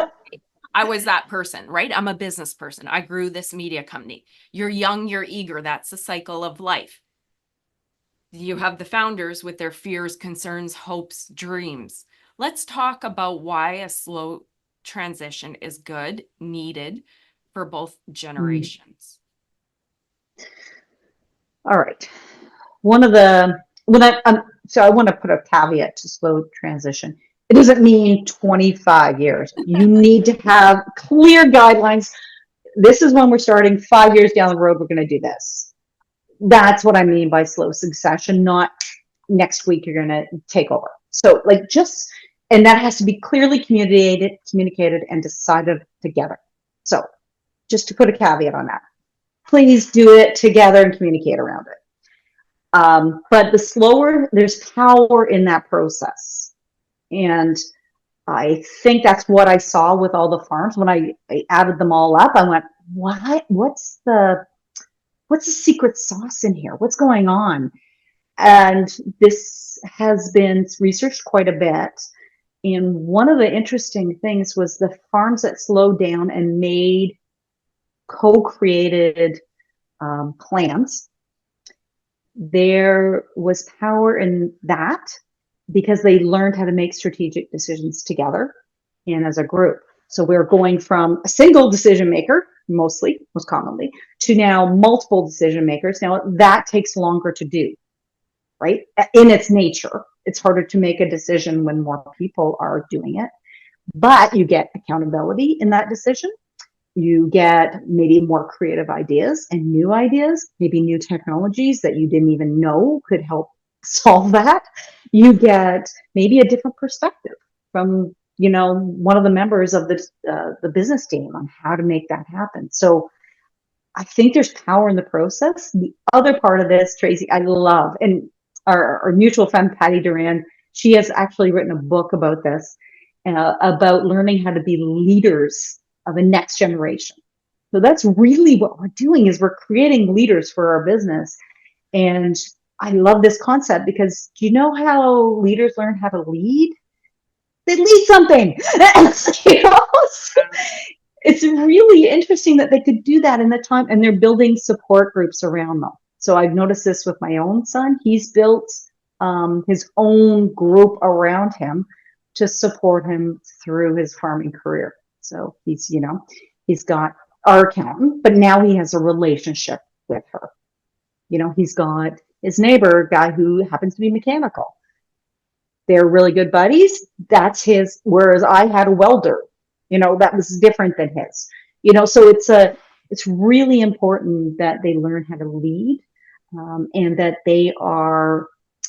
I was that person, right? I'm a business person. I grew this media company. You're young, you're eager. That's the cycle of life. You have the founders with their fears, concerns, hopes, dreams. Let's talk about why a slow transition is good, needed for both generations. All right. So I want to put a caveat to slow transition. It doesn't mean 25 years. You need to have clear guidelines. This is when we're starting. 5 years down the road, we're going to do this. That's what I mean by slow succession, not next week you're going to take over. So and that has to be clearly communicated and decided together. So just to put a caveat on that, please do it together and communicate around it. But the slower, there's power in that process. And I think that's what I saw with all the farms. When I added them all up, I went, what's the secret sauce in here? What's going on? And this has been researched quite a bit. And one of the interesting things was the farms that slowed down and made co-created plans. There was power in that because they learned how to make strategic decisions together and as a group. So we're going from a single decision maker, most commonly, to now multiple decision makers. Now that takes longer to do, right? In its nature, it's harder to make a decision when more people are doing it, but you get accountability in that decision. You get maybe more creative ideas and new ideas, maybe new technologies that you didn't even know could help solve that. You get maybe a different perspective from, one of the members of the business team on how to make that happen. So I think there's power in the process. The other part of this, Tracy, I love, and our mutual friend, Patty Duran, she has actually written a book about this. about learning how to be leaders of the next generation. So that's really what we're doing, is we're creating leaders for our business. And I love this concept because do you know how leaders learn how to lead? They lead something. You know? It's really interesting that they could do that in the time, and they're building support groups around them. So I've noticed this with my own son. He's built his own group around him to support him through his farming career. So he's got our accountant, but now he has a relationship with her. He's got his neighbor guy who happens to be mechanical. They're really good buddies. That's his, whereas I had a welder, that was different than his, so it's really important that they learn how to lead, and that they are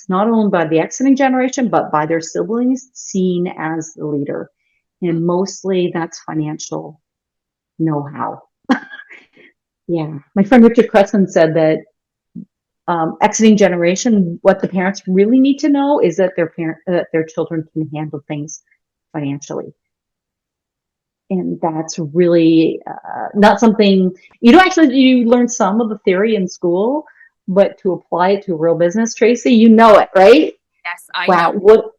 not only by the exiting generation, but by their siblings seen as the leader. And mostly that's financial know-how. Yeah. My friend Richard Cressman said that exiting generation, what the parents really need to know is that their children can handle things financially. And that's really not something you learn some of the theory in school, but to apply it to real business, Tracy, it, right? Yes, I wow, know.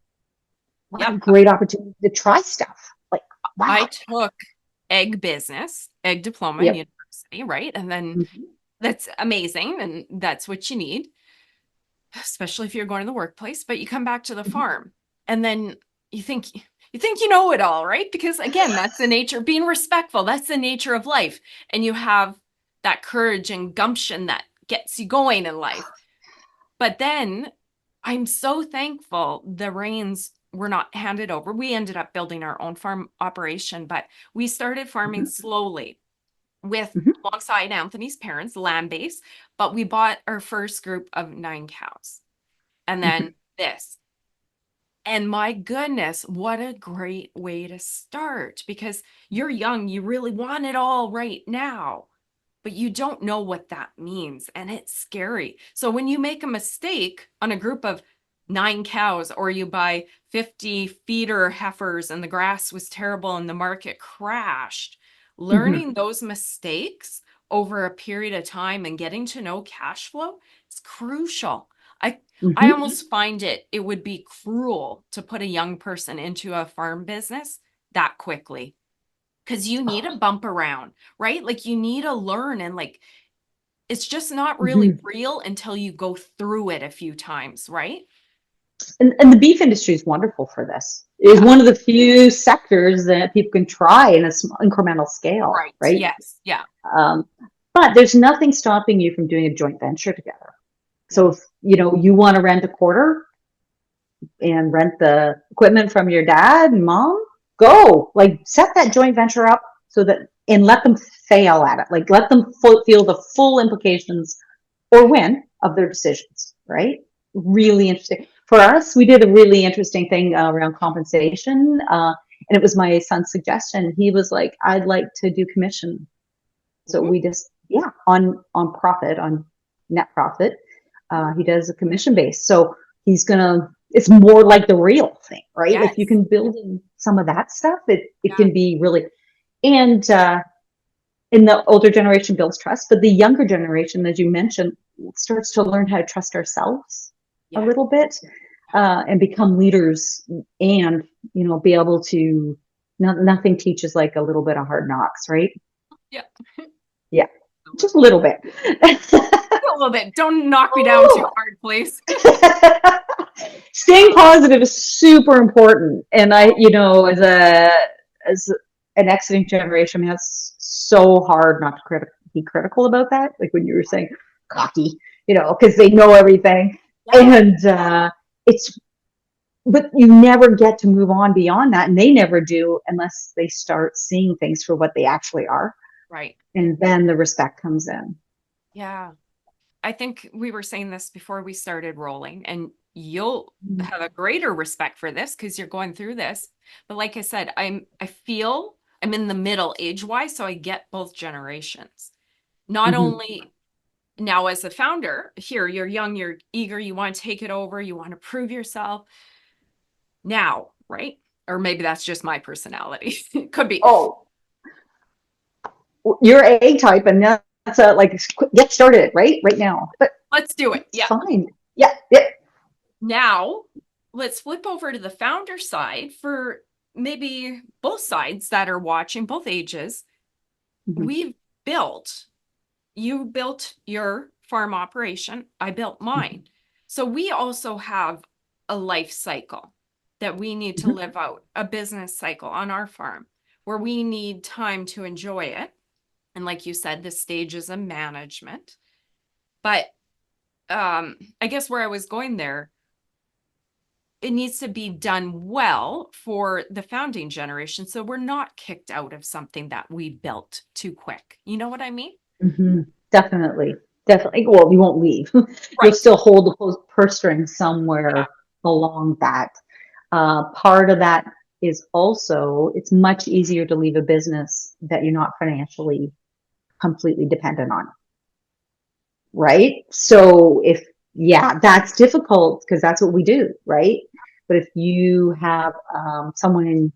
what a great opportunity to try stuff. Like, wow. I took egg diploma in university, right? And then that's amazing. And that's what you need, especially if you're going to the workplace, but you come back to the farm and then you think you know it all, right? Because again, that's the nature, being respectful. That's the nature of life. And you have that courage and gumption that gets you going in life. But then I'm so thankful the reins were not handed over. We ended up building our own farm operation, but we started farming slowly with alongside Anthony's parents, land-based, but we bought our first group of 9 cows. And then this. And my goodness, what a great way to start, because you're young, you really want it all right now, but you don't know what that means, and it's scary. So when you make a mistake on a group of 9 cows, or you buy 50 feeder heifers and the grass was terrible and the market crashed, learning those mistakes over a period of time and getting to know cash flow is crucial. I almost find it would be cruel to put a young person into a farm business that quickly, because you need a bump around, right? Like you need to learn, and like it's just not really real until you go through it a few times, right? And the beef industry is wonderful for this. It is one of the few sectors that people can try in a small incremental scale, right? Yes. Yeah. But there's nothing stopping you from doing a joint venture together. So if you want to rent a quarter and rent the equipment from your dad and mom, go set that joint venture up and let them fail at it. Like let them feel the full implications or win of their decisions, right? Really interesting. For us, we did a really interesting thing around compensation. And it was my son's suggestion. He was like, I'd like to do commission. So we just, on profit, on net profit, he does a commission base. So it's more like the real thing, right? Yes. If you can build in some of that stuff, it can be really, and in the older generation builds trust, but the younger generation, as you mentioned, starts to learn how to trust ourselves a little bit, and become leaders, and be able to, nothing teaches like a little bit of hard knocks, right? Yeah, just a little bit. A little bit. Don't knock me down too hard, please. Staying positive is super important, and I, as an exiting generation, I mean, it's so hard not to be critical about that. Like when you were saying cocky, because they know everything, and but you never get to move on beyond that, and they never do unless they start seeing things for what they actually are. Right. And then the respect comes in. Yeah. I think we were saying this before we started rolling, and you'll have a greater respect for this because you're going through this. But like I said, I feel I'm in the middle age-wise, so I get both generations. Not only now as a founder, here, you're young, you're eager, you want to take it over, you want to prove yourself now, right? Or maybe that's just my personality. Could be. Oh, you're A type, and that's like get started right now. But Let's do it. it's Yeah. fine. Yeah, yeah. Now, let's flip over to the founder side for maybe both sides that are watching, both ages. Mhm. We've built, you built your farm operation, I built mine. So we also have a life cycle that we need to Mhm. live out, a business cycle on our farm where we need time to enjoy it. And like you said, the stages of management. But I guess where I was going there, it needs to be done well for the founding generation. So we're not kicked out of something that we built too quick. You know what I mean? Mhm. Definitely. Definitely. Well, you won't leave. You'll Right. still hold the purse string Yeah. somewhere along that. Part of that is also it's much easier to leave a business that you're not financially completely dependent on, right? So if, yeah, that's difficult because that's what we do, right? But if you have someone in,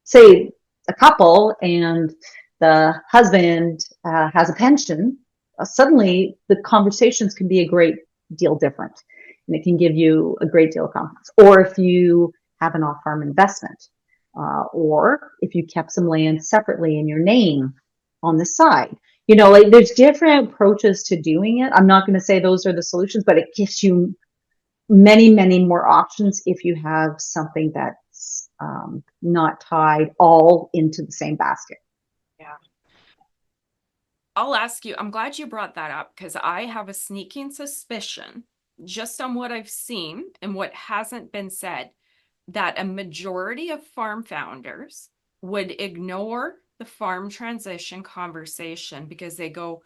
say, a couple and the husband has a pension, suddenly the conversations can be a great deal different and it can give you a great deal of confidence. Or if you have an off farm investment, or if you kept some land separately in your name on the side. You know, like there's different approaches to doing it. I'm not going to say those are the solutions, but it gives you many, many more options if you have something that's not tied all into the same basket. Yeah. I'll ask you, I'm glad you brought that up because I have a sneaking suspicion, just on what I've seen and what hasn't been said, that a majority of farm founders would ignore the farm transition conversation because they go,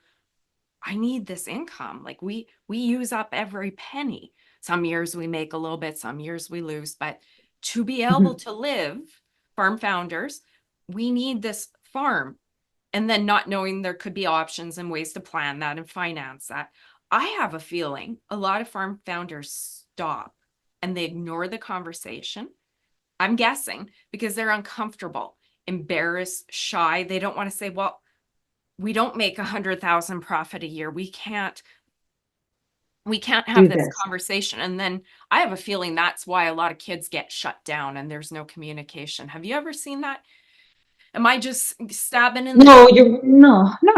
I need this income. Like we use up every penny. Some years we make a little bit, some years we lose, but to be able to live, farm founders, we need this farm. And then not knowing there could be options and ways to plan that and finance that. I have a feeling a lot of farm founders stop and they ignore the conversation. I'm guessing because they're uncomfortable, embarrassed, shy. They don't want to say, well, we don't make 100,000 profit a year. We can't have Do this this. conversation. And then I have a feeling that's why a lot of kids get shut down and there's no communication. Have you ever seen that? Am I just stabbing in the No, dark?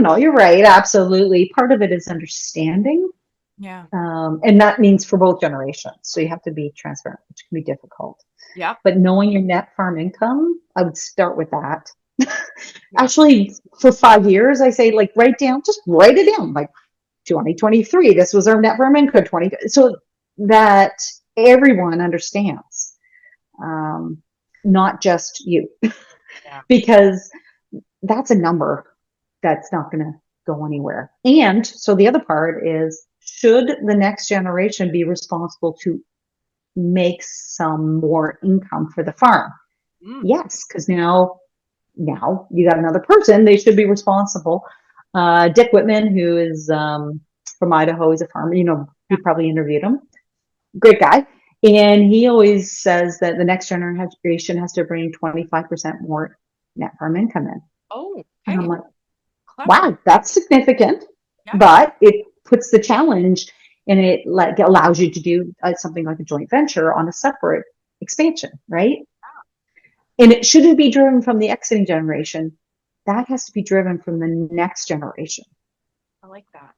no, you're right. Absolutely. Part of it is understanding. Yeah. And that means for both generations. So you have to be transparent, which can be difficult. Yep. But knowing your net farm income, I would start with that. Yeah. Actually, for 5 years, I say like just write it down. Like 2023, this was our net farm income 20, so that everyone understands, um, not just you, Yeah. because that's a number that's not going to go anywhere. And so the other part is, should the next generation be responsible to make some more income for the farm? Mm. Yes, because now you got another person. They should be responsible. Dick Whitman, who is from Idaho, he's a farmer. You know, you probably interviewed him. Great guy. And he always says that the next generation has to bring 25% more net farm income in. Oh, And I'm hey, like, clever. wow, that's significant. Yeah. But it puts the challenge and it like allows you to do something like a joint venture on a separate expansion, right? And it shouldn't be driven from the exiting generation. That has to be driven from the next generation, I like that.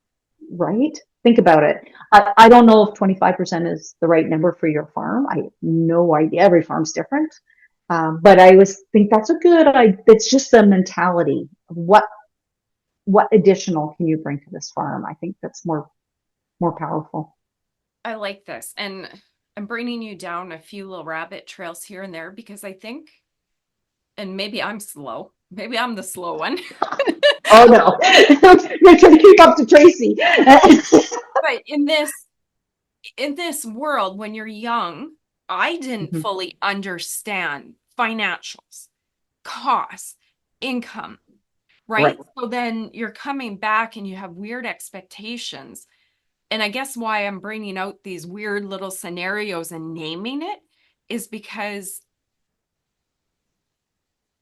right? Think about it. I don't know if 25% is the right number for your farm. I have no idea. Every farm's different. But I always think that's a good idea. It's just the mentality of what additional can you bring to this farm? I think that's more powerful. I like this. And I'm bringing you down a few little rabbit trails here and there because I think, and maybe I'm slow, maybe I'm the slow one. Oh no, you're trying to keep up to Tracy. But in this world, when you're young, I didn't Mhm. fully understand financials, costs, income, Right. right? So then you're coming back and you have weird expectations. And I guess why I'm bringing out these weird little scenarios and naming it is because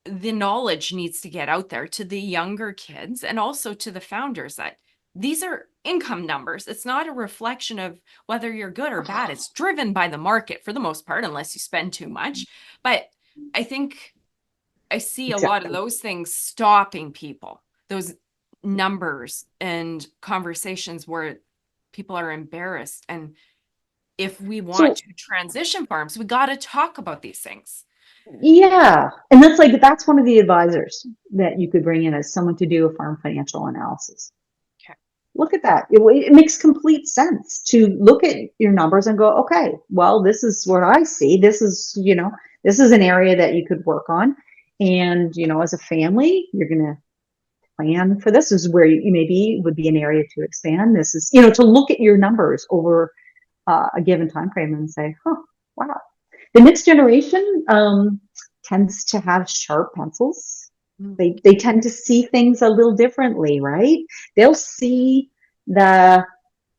the knowledge needs to get out there to the younger kids and also to the founders that these are income numbers. It's not a reflection of whether you're good or bad. It's driven by the market for the most part, unless you spend too much. But I think I see a lot of those things stopping people, those numbers and conversations where people are embarrassed. And if we want to transition farms, we got to talk about these things. Yeah. And that's one of the advisors that you could bring in as someone to do a farm financial analysis. Okay. Look at that. It makes complete sense to look at your numbers and go, okay, well, this is what I see. This is an area that you could work on. And, as a family, you're going to plan for this. This is where you maybe would be an area to expand. This is, to look at your numbers over a given time frame and say, wow. The next generation tends to have sharp pencils. They tend to see things a little differently, right? They'll see the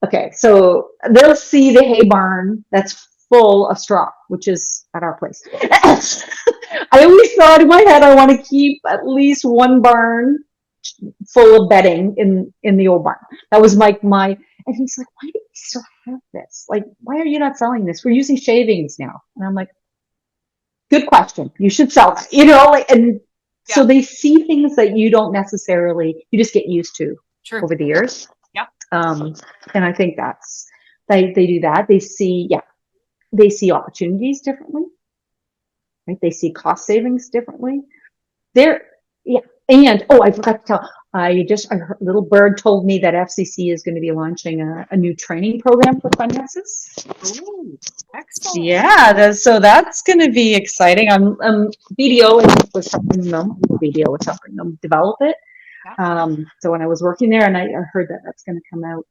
hay barn that's full of straw, which is at our place. I always thought in my head, I want to keep at least one barn full of bedding in the old barn. That was my, and he's like, why do we still have this? Like, why are you not selling this? We're using shavings now. And I'm like, good question. You should sell that, so they see things that you don't necessarily, you just get used to over the years. Yeah. And I think they do that. They see opportunities differently, right? They see cost savings differently. And I forgot to tell, I heard, little bird told me that FCC is going to be launching a new training program for finances. Ooh, excellent. Yeah, so that's going to be exciting. BDO was helping them develop it. Yeah. So when I was working there, and I heard that that's going to come out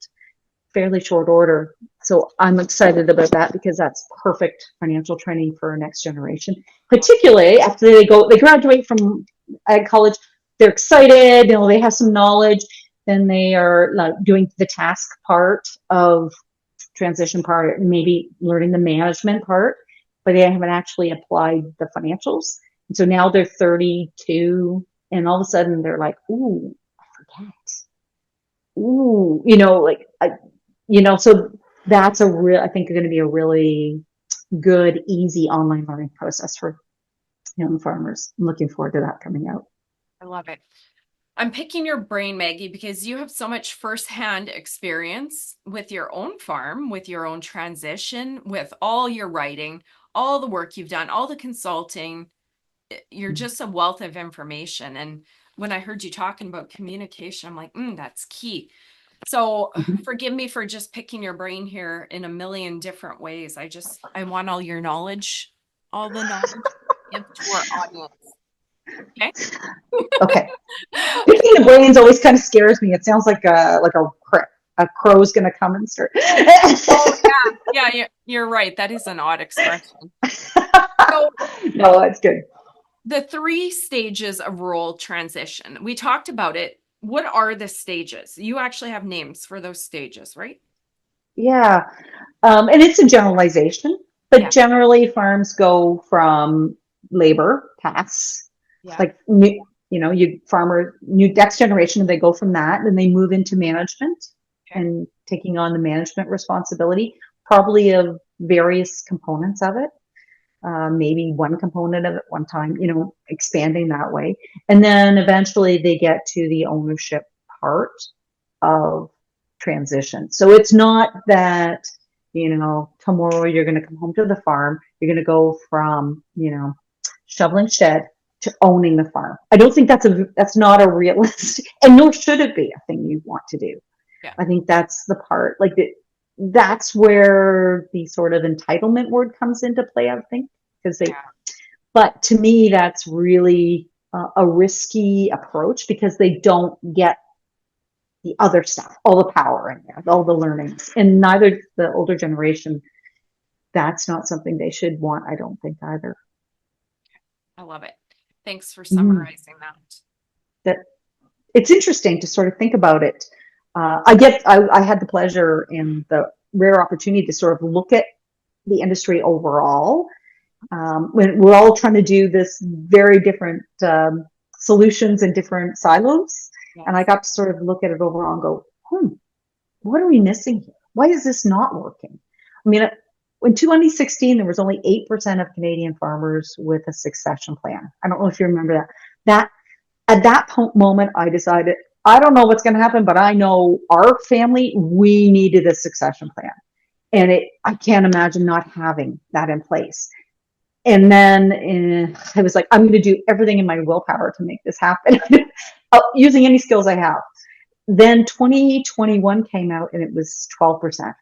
fairly short order. So I'm excited about that because that's perfect financial training for our next generation, particularly after they graduate from ag college. They're excited, they have some knowledge, then they are doing the task part of transition part, maybe learning the management part, but they haven't actually applied the financials. And so now they're 32 and all of a sudden they're like, ooh, I forget. Ooh, so that's I think going to be a really good, easy online learning process for young farmers. I'm looking forward to that coming out. I love it. I'm picking your brain, Maggie, because you have so much firsthand experience with your own farm, with your own transition, with all your writing, all the work you've done, all the consulting. You're just a wealth of information. And when I heard you talking about communication, I'm like, that's key. So forgive me for just picking your brain here in a million different ways. I want all your knowledge, all the knowledge give to our audience. Okay. Picking the brains always kind of scares me. It sounds like a crow's going to come and start. Yeah, you're right. That is an odd expression. No, that's good. The 3 stages of rural transition. We talked about it. What are the stages? You actually have names for those stages, right? Yeah. And it's a generalization, but generally farms go from labor tasks. Yeah. Like, new next generation, they go from that and they move into management and taking on the management responsibility, probably of various components of it. Maybe one component of it one time, expanding that way. And then eventually they get to the ownership part of transition. So it's not that, tomorrow you're going to come home to the farm, you're going to go from, shoveling shed to owning the farm. I don't think that's not a realistic, and nor should it be a thing you want to do. Yeah. I think that's the part, that's where the sort of entitlement word comes into play, I think, but to me, that's really a risky approach because they don't get the other stuff, all the power in there, all the learnings, and neither the older generation, that's not something they should want, I don't think, either. I love it. Thanks for summarizing that. It's interesting to sort of think about it. I had the pleasure and the rare opportunity to sort of look at the industry overall When we're all trying to do this very different solutions in different silos. Yes. And I got to sort of look at it overall and go, what are we missing here? Why is this not working? I mean, in 2016, there was only 8% of Canadian farmers with a succession plan. I don't know if you remember that. At that moment, I decided, I don't know what's going to happen, but I know our family, we needed a succession plan. And I can't imagine not having that in place. And then I was like, I'm going to do everything in my willpower to make this happen, using any skills I have. Then 2021 came out and it was 12%.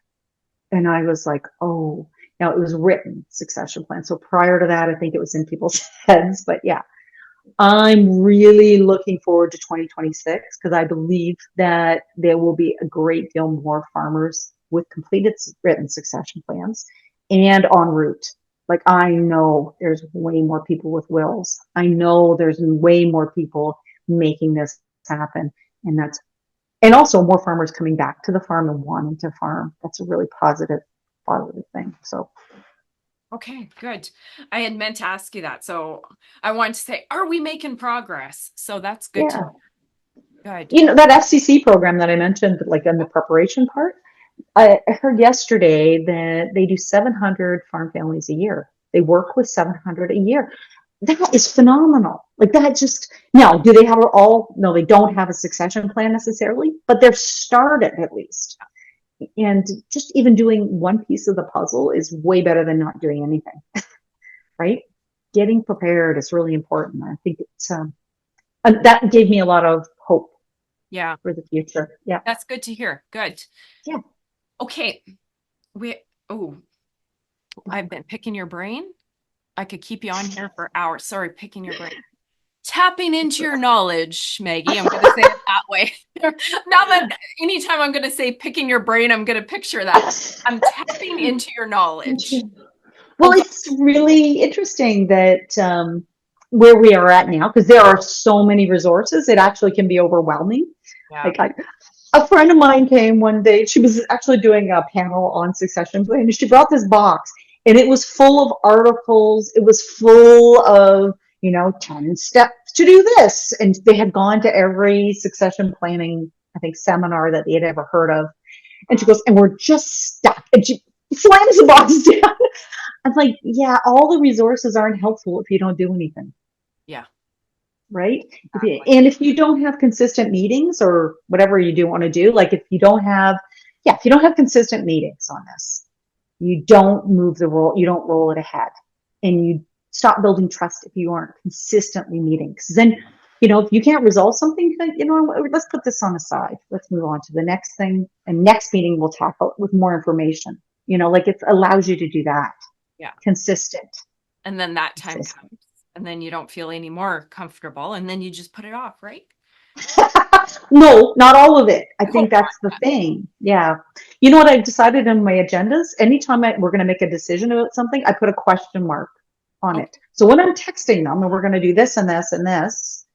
And I was like, oh, now it was written succession plan. So prior to that, I think it was in people's heads. But yeah, I'm really looking forward to 2026 because I believe that there will be a great deal more farmers with completed written succession plans and en route. Like, I know there's way more people with wills. I know there's way more people making this happen. And also more farmers coming back to the farm and wanting to farm. That's a really positive thing. So. Okay, good. I had meant to ask you that. So I wanted to say, are we making progress? So that's good. Yeah. Good. You know, that FCC program that I mentioned, like in the preparation part, I heard yesterday that they do 700 farm families a year. They work with 700 a year. That is phenomenal. Like, that just, now, do they have it all? No, they don't have a succession plan necessarily, but they're started at least. And just even doing one piece of the puzzle is way better than not doing anything, right? Getting prepared is really important. I think it's, that gave me a lot of hope. Yeah. For the future. Yeah. That's good to hear. Good. Yeah. Okay. I've been picking your brain. I could keep you on here for hours. Sorry, picking your brain. Tapping into your knowledge, Maggie. I'm going to say it that way. Now that anytime I'm going to say picking your brain, I'm going to picture that. I'm tapping into your knowledge. Well, it's really interesting that where we are at now, because there are so many resources, it actually can be overwhelming. Yeah. Like, a friend of mine came one day. She was actually doing a panel on succession planning, and she brought this box, and it was full of articles. It was full of 10 steps to do this. And they had gone to every succession planning, I think, seminar that they had ever heard of. And she goes, and we're just stuck. And she slams the box down. I'm like, yeah, all the resources aren't helpful if you don't do anything. Yeah. Right? And if you don't have consistent meetings or whatever you do want to do, like if you don't have consistent meetings on this, you don't move you don't roll it ahead. And you stop building trust if you aren't consistently meeting. Because then, if you can't resolve something, let's put this on the side. Let's move on to the next thing. And next meeting we'll tackle it with more information. Like it allows you to do that. Yeah. Consistent. And then that time comes. And then you don't feel any more comfortable. And then you just put it off, right? No, not all of it. I think that's the thing. Yeah. You know what I've decided in my agendas? Anytime we're going to make a decision about something, I put a question mark on it. So when I'm texting them and we're going to do this and this and this,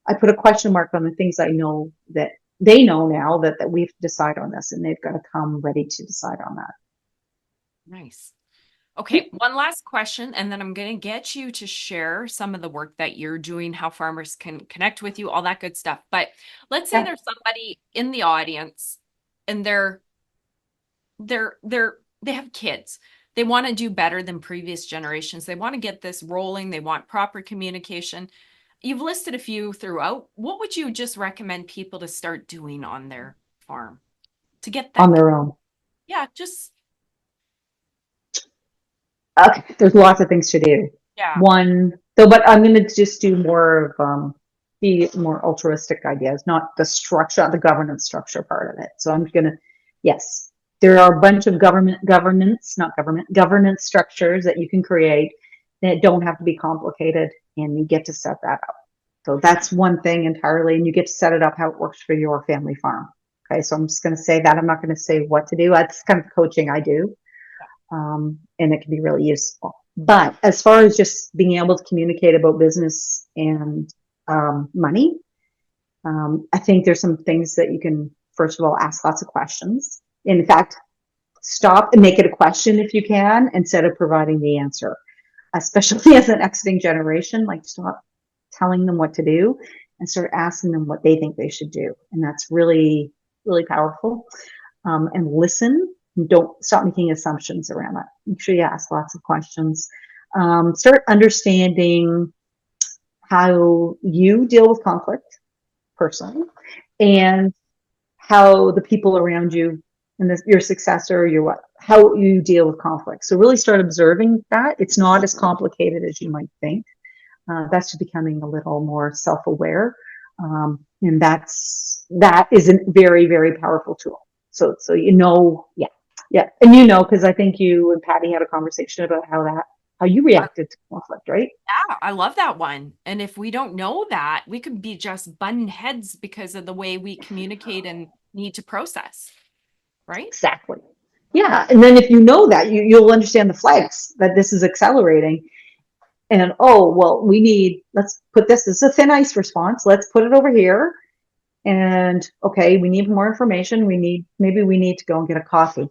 I put a question mark on the things I know that they know now that we've decided on this, and they've got to come ready to decide on that. Nice. Okay, one last question, and then I'm going to get you to share some of the work that you're doing, how farmers can connect with you, all that good stuff. But let's say there's somebody in the audience and they have kids. They want to do better than previous generations. They want to get this rolling. They want proper communication. You've listed a few throughout. What would you just recommend people to start doing on their farm to get that on their own? Yeah, just okay. There's lots of things to do. Yeah. But I'm going to just do more of the more altruistic ideas, not the structure, the governance structure part of it. So I'm going to, yes, there are a bunch of governance structures that you can create that don't have to be complicated, and you get to set that up. So that's one thing entirely, and you get to set it up how it works for your family farm. Okay, so I'm just going to say that. I'm not going to say what to do. That's kind of coaching I do. And it can be really useful. But as far as just being able to communicate about business and money, I think there's some things that you can, first of all, ask lots of questions. In fact, stop and make it a question if you can, instead of providing the answer. especially as an exiting generation, like stop telling them what to do and start asking them what they think they should do. And that's really, really powerful. And listen. Don't stop making assumptions around that. Make sure you ask lots of questions. Start understanding how you deal with conflict personally and how the people around you and your successor, how you deal with conflict. So really start observing that. It's not as complicated as you might think. That's just becoming a little more self-aware. And that is a very, very powerful tool. So yeah. Yeah. And because I think you and Patty had a conversation about how you reacted to conflict, right? Yeah, I love that one. And if we don't know that, we could be just button heads because of the way we communicate and need to process, right? Exactly. Yeah. And then if you know that, you'll understand the flags that this is accelerating. And oh, well, let's put this is a thin ice response. Let's put it over here. And okay, we need more information. Maybe we need to go and get a coffee.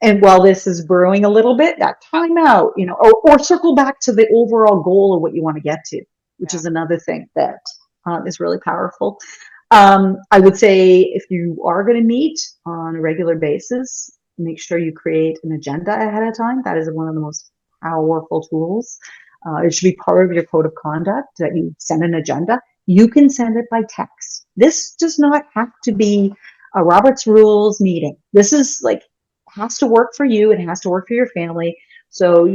And while this is brewing a little bit, that time out, or circle back to the overall goal of what you want to get to, which is another thing that is really powerful. I would say if you are going to meet on a regular basis, make sure you create an agenda ahead of time. That is one of the most powerful tools. It should be part of your code of conduct that you send an agenda. You can send it by text. This does not have to be a Robert's Rules meeting. This is has to work for you. It has to work for your family. So,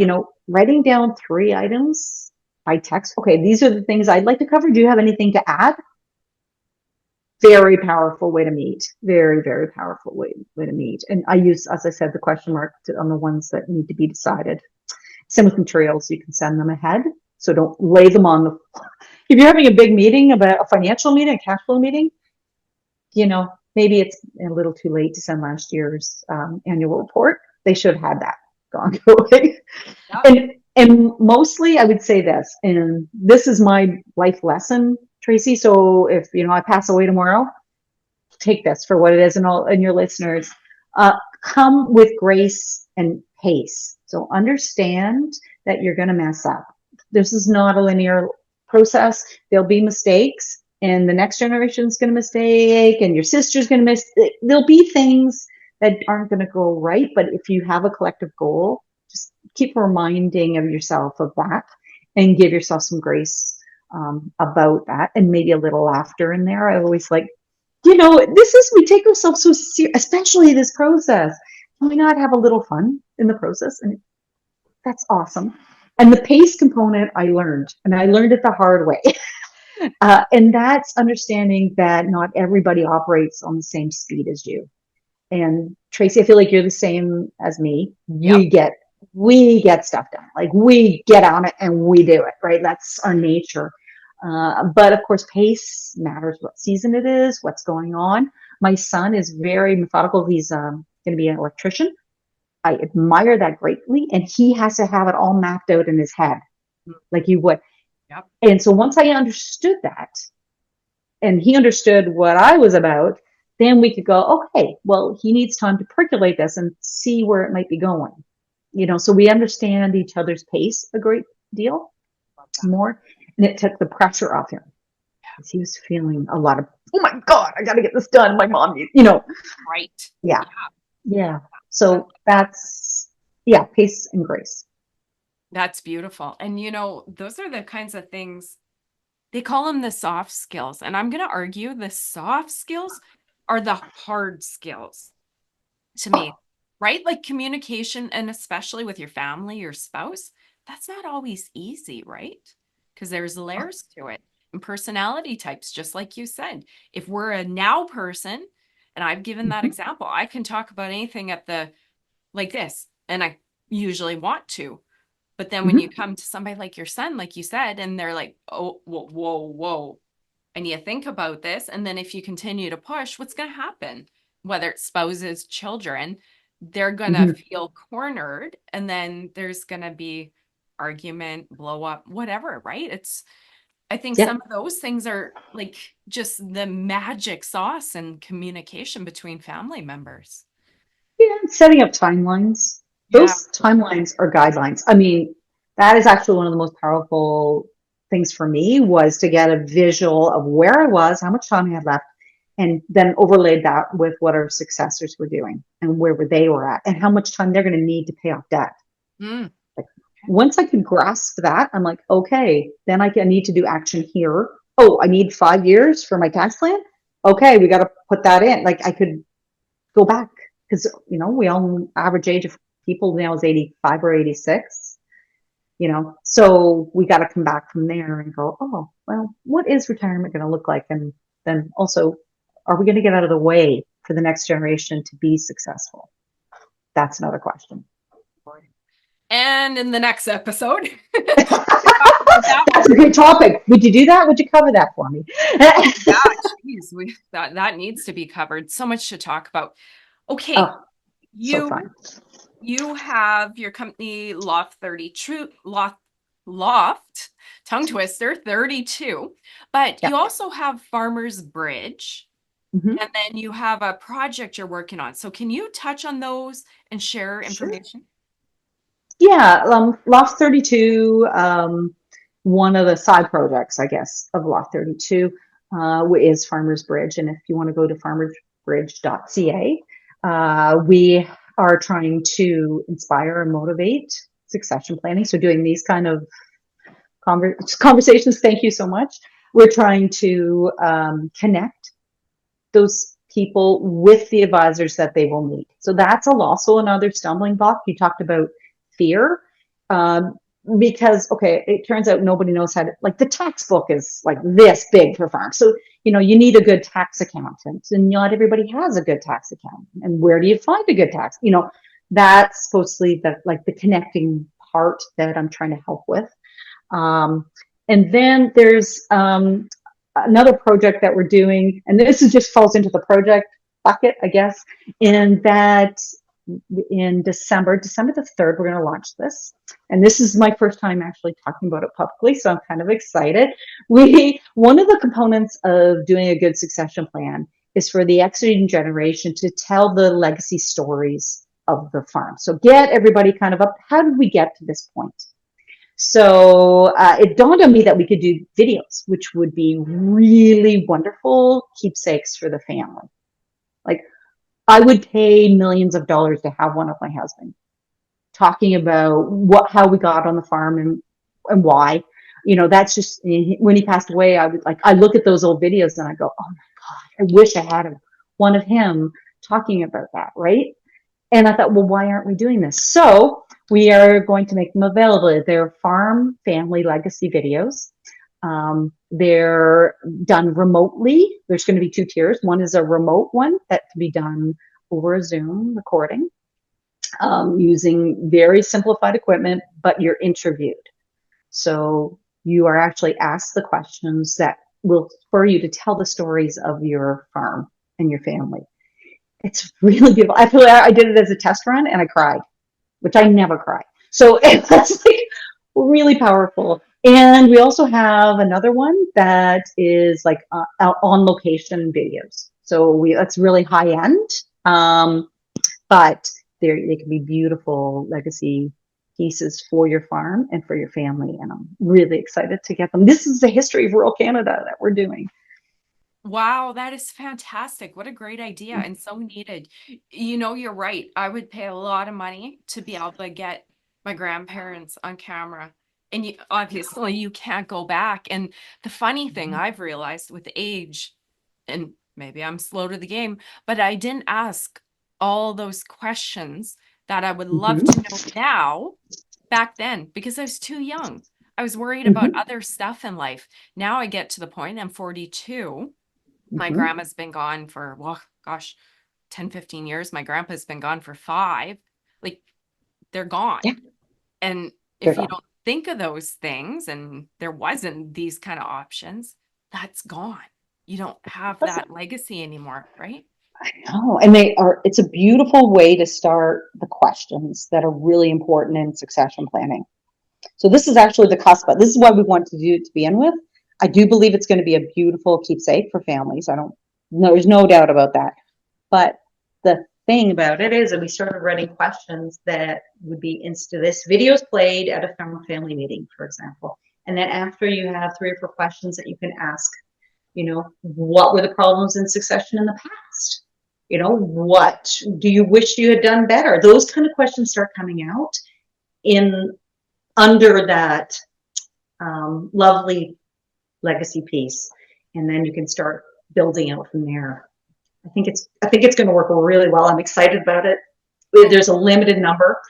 writing down 3 items by text. Okay, these are the things I'd like to cover. Do you have anything to add? Very powerful way to meet. Very, very powerful way to meet. And I use, as I said, the question mark on the ones that need to be decided. Same with materials. You can send them ahead. So don't lay them on if you're having a big meeting about a financial meeting, a cash flow meeting, maybe it's a little too late to send last year's annual report. They should have had that gone away. Yep. And mostly I would say this, and this is my life lesson, Tracy. So if, I pass away tomorrow, take this for what it is, and your listeners, come with grace and pace. So understand that you're going to mess up. This is not a linear process. There'll be mistakes, and the next generation is going to mistake, and your sister's going to miss. There'll be things that aren't going to go right. But if you have a collective goal, just keep reminding of yourself of that and give yourself some grace about that, and maybe a little laughter in there. I always we take ourselves so serious, especially this process. Why not have a little fun in the process? And that's awesome. And the pace component I learned it the hard way. And that's understanding that not everybody operates on the same speed as you. And Tracy, I feel like you're the same as me. Yep. We get stuff done. We get on it and we do it, right? That's our nature. But of course, pace matters, what season it is, what's going on. My son is very methodical. He's going to be an electrician. I admire that greatly. And he has to have it all mapped out in his head, like you would. Yep. And so once I understood that, and he understood what I was about, then we could go, okay, well, he needs time to percolate this and see where it might be going. So we understand each other's pace a great deal more. And it took the pressure off him. Because he was feeling a lot of, oh my God, I got to get this done. My mom needs, Right. Yeah. So that's, pace and grace. That's beautiful. And, those are the kinds of things, they call them the soft skills. And I'm going to argue the soft skills are the hard skills to me, right? Like communication, and especially with your family, your spouse, that's not always easy, right? Because there's layers to it, and personality types, just like you said. If we're a now person, and I've given that example, I can talk about anything like this, and I usually want to. But then when you come to somebody like your son, like you said, and they're like, oh, whoa, I need to think about this. And then if you continue to push, what's going to happen? Whether it's spouses, children, they're going to feel cornered, and then there's going to be argument, blow up, whatever, right? I think some of those things are like just the magic sauce and communication between family members. Yeah, setting up timelines. Those timelines are guidelines. I mean, That is actually one of the most powerful things for me, was to get a visual of where I was, how much time I had left, and then overlaid that with what our successors were doing and where they were at and how much time they're going to need to pay off debt. Mm. Like, once I could grasp that, I'm like, okay, then I need to do action here. Oh, I need 5 years for my tax plan. Okay, we got to put that in. Like, I could go back, because we all, average age of people now is 85 or 86. So we got to come back from there and go, oh, well, what is retirement going to look like? And then also, are we going to get out of the way for the next generation to be successful? That's another question. And in the next episode, that's a good topic. Would you do that? Would you cover that for me? Yeah, geez, that needs to be covered. So much to talk about. Okay, so fun. You have your company Loft, tongue twister, 32, but you also have Farmers Bridge, and then you have a project you're working on. So can you touch on those and share information? Yeah, Loft 32, one of the side projects, I guess, of Loft 32 is Farmers Bridge. And if you want to go to farmersbridge.ca, we are trying to inspire and motivate succession planning. So doing these kind of conversations, thank you so much. We're trying to connect those people with the advisors that they will need. So that's also another stumbling block. You talked about fear, because, it turns out nobody knows how to, like, the tax book is like this big for farms. So, you need a good tax accountant, and not everybody has a good tax accountant. And where do you find a good tax? That's supposedly the connecting part that I'm trying to help with. And then there's another project that we're doing, and this just falls into the project bucket, I guess, in that in December the 3rd, we're going to launch this. And this is my first time actually talking about it publicly, so I'm kind of excited. One of the components of doing a good succession plan is for the exiting generation to tell the legacy stories of the farm. So get everybody kind of up, how did we get to this point? So it dawned on me that we could do videos, which would be really wonderful keepsakes for the family. Like, I would pay millions of dollars to have one of my husband talking about how we got on the farm and why. That's just, when he passed away, I look at those old videos and I go, oh my God, I wish I had one of him talking about that, right? And I thought, well, why aren't we doing this? So we are going to make them available. They're farm family legacy videos. They're done remotely. There's going to be 2 tiers. One is a remote one that can be done over a Zoom recording, using very simplified equipment, but you're interviewed. So you are actually asked the questions that will spur you to tell the stories of your farm and your family. It's really beautiful. I did it as a test run and I cried, which I never cry. So it's like really powerful. And we also have another one that is like on location videos. So that's really high end, but they can be beautiful legacy pieces for your farm and for your family. And I'm really excited to get them. This is the history of rural Canada that we're doing. Wow, that is fantastic. What a great idea and so needed. You're right. I would pay a lot of money to be able to get my grandparents on camera. And obviously you can't go back. And the funny thing I've realized with age, and maybe I'm slow to the game, but I didn't ask all those questions that I would love to know now back then, because I was too young. I was worried about other stuff in life. Now I get to the point, I'm 42. My grandma's been gone for, 10, 15 years. My grandpa's been gone for 5. Like, they're gone. Yeah. And if you don't think of those things, and there wasn't these kind of options, that's gone. You don't have that legacy anymore, right? I know. And it's a beautiful way to start the questions that are really important in succession planning. So this is actually the cusp. This is what we want to do to begin with. I do believe it's going to be a beautiful keepsake for families. There's no doubt about that. But the thing about it is that we started writing questions that would be this videos played at a family meeting, for example. And then after you have 3 or 4 questions that you can ask, what were the problems in succession in the past? What do you wish you had done better? Those kind of questions start coming out under that lovely legacy piece. And then you can start building out from there. I think it's going to work really well. I'm excited about it. There's a limited number.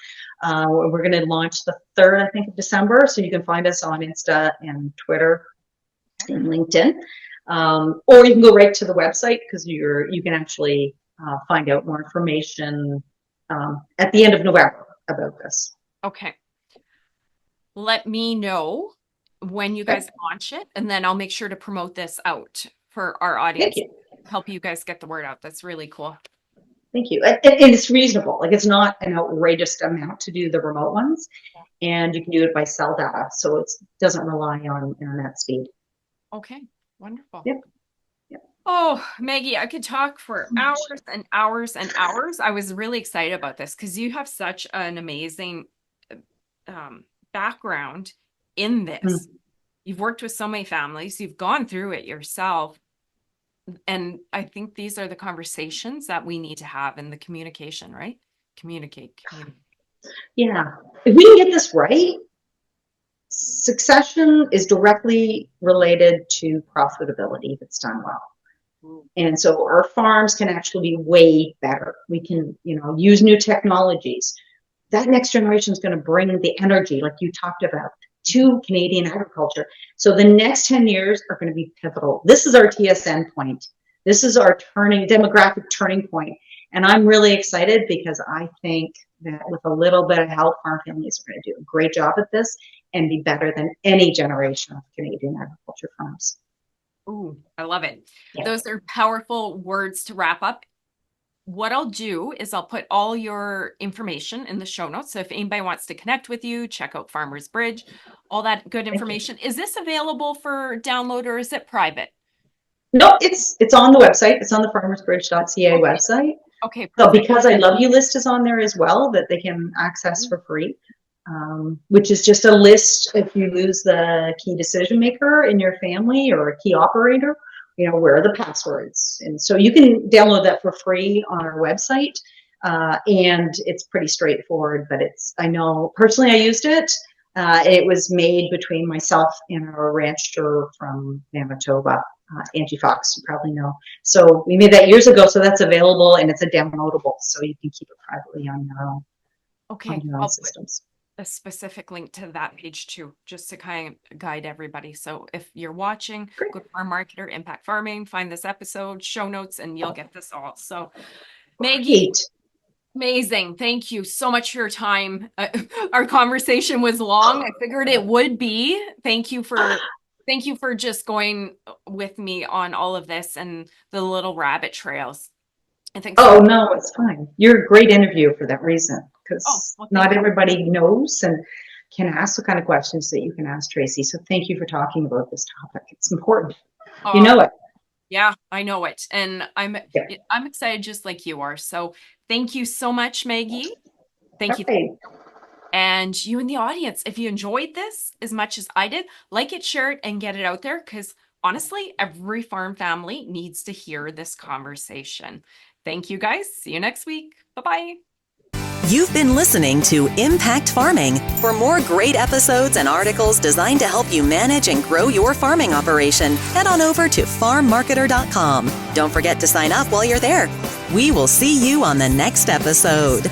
We're going to launch the 3rd, I think, of December. So you can find us on Insta and Twitter and LinkedIn. Or you can go right to the website, because you can actually find out more information at the end of November about this. Okay. Let me know when you guys launch it, and then I'll make sure to promote this out for our audience. Thank you. Help you guys get the word out. That's really cool. Thank you. And it's reasonable. Like, it's not an outrageous amount to do the remote ones, and you can do it by cell data, so it doesn't rely on internet speed. Okay, wonderful. Yep. Oh, Maggie, I could talk for hours and hours and hours. I was really excited about this because you have such an amazing background in this. You've worked with so many families. You've gone through it yourself. And I think these are the conversations that we need to have in the communication, right? Communicate. Yeah. If we can get this right, succession is directly related to profitability if it's done well. And so our farms can actually be way better. We can, use new technologies. That next generation is going to bring the energy, like you talked about, to Canadian agriculture. So the next 10 years are going to be pivotal. This is our TSN point. This is our demographic turning point. And I'm really excited because I think that with a little bit of help, farm families are going to do a great job at this and be better than any generation of Canadian agriculture farms. Ooh, I love it. Yeah. Those are powerful words to wrap up. What I'll do is I'll put all your information in the show notes. So if anybody wants to connect with you, check out Farmers Bridge, all that good information. Is this available for download or is it private? No, it's on the website. It's on the farmersbridge.ca website. Okay. Perfect. So Because I Love You list is on there as well, that they can access for free, which is just a list if you lose the key decision maker in your family or a key operator. Where are the passwords? And so you can download that for free on our website. And it's pretty straightforward, but I know personally I used it. It was made between myself and our rancher from Manitoba, Angie Fox, you probably know. So we made that years ago, so that's available and it's a downloadable, so you can keep it privately on your own. Okay. On your own systems. A specific link to that page too, just to kind of guide everybody. So if you're watching, go to Farm Marketer, Impact Farming, find this episode, show notes, and you'll get this all. So Maggie, amazing. Thank you so much for your time. Our conversation was long. I figured it would be. Thank you for just going with me on all of this and the little rabbit trails. I think so. Oh, no, it's fine. You're a great interview for that reason, because not everybody knows and can ask the kind of questions that you can ask Tracy. So thank you for talking about this topic. It's important. You know it. Yeah, I know it. And I'm excited just like you are. So thank you so much, Maggie. Thank you. And you in the audience, if you enjoyed this as much as I did, like it, share it, and get it out there, because honestly, every farm family needs to hear this conversation. Thank you, guys. See you next week. Bye-bye. You've been listening to Impact Farming. For more great episodes and articles designed to help you manage and grow your farming operation, head on over to farmmarketer.com. Don't forget to sign up while you're there. We will see you on the next episode.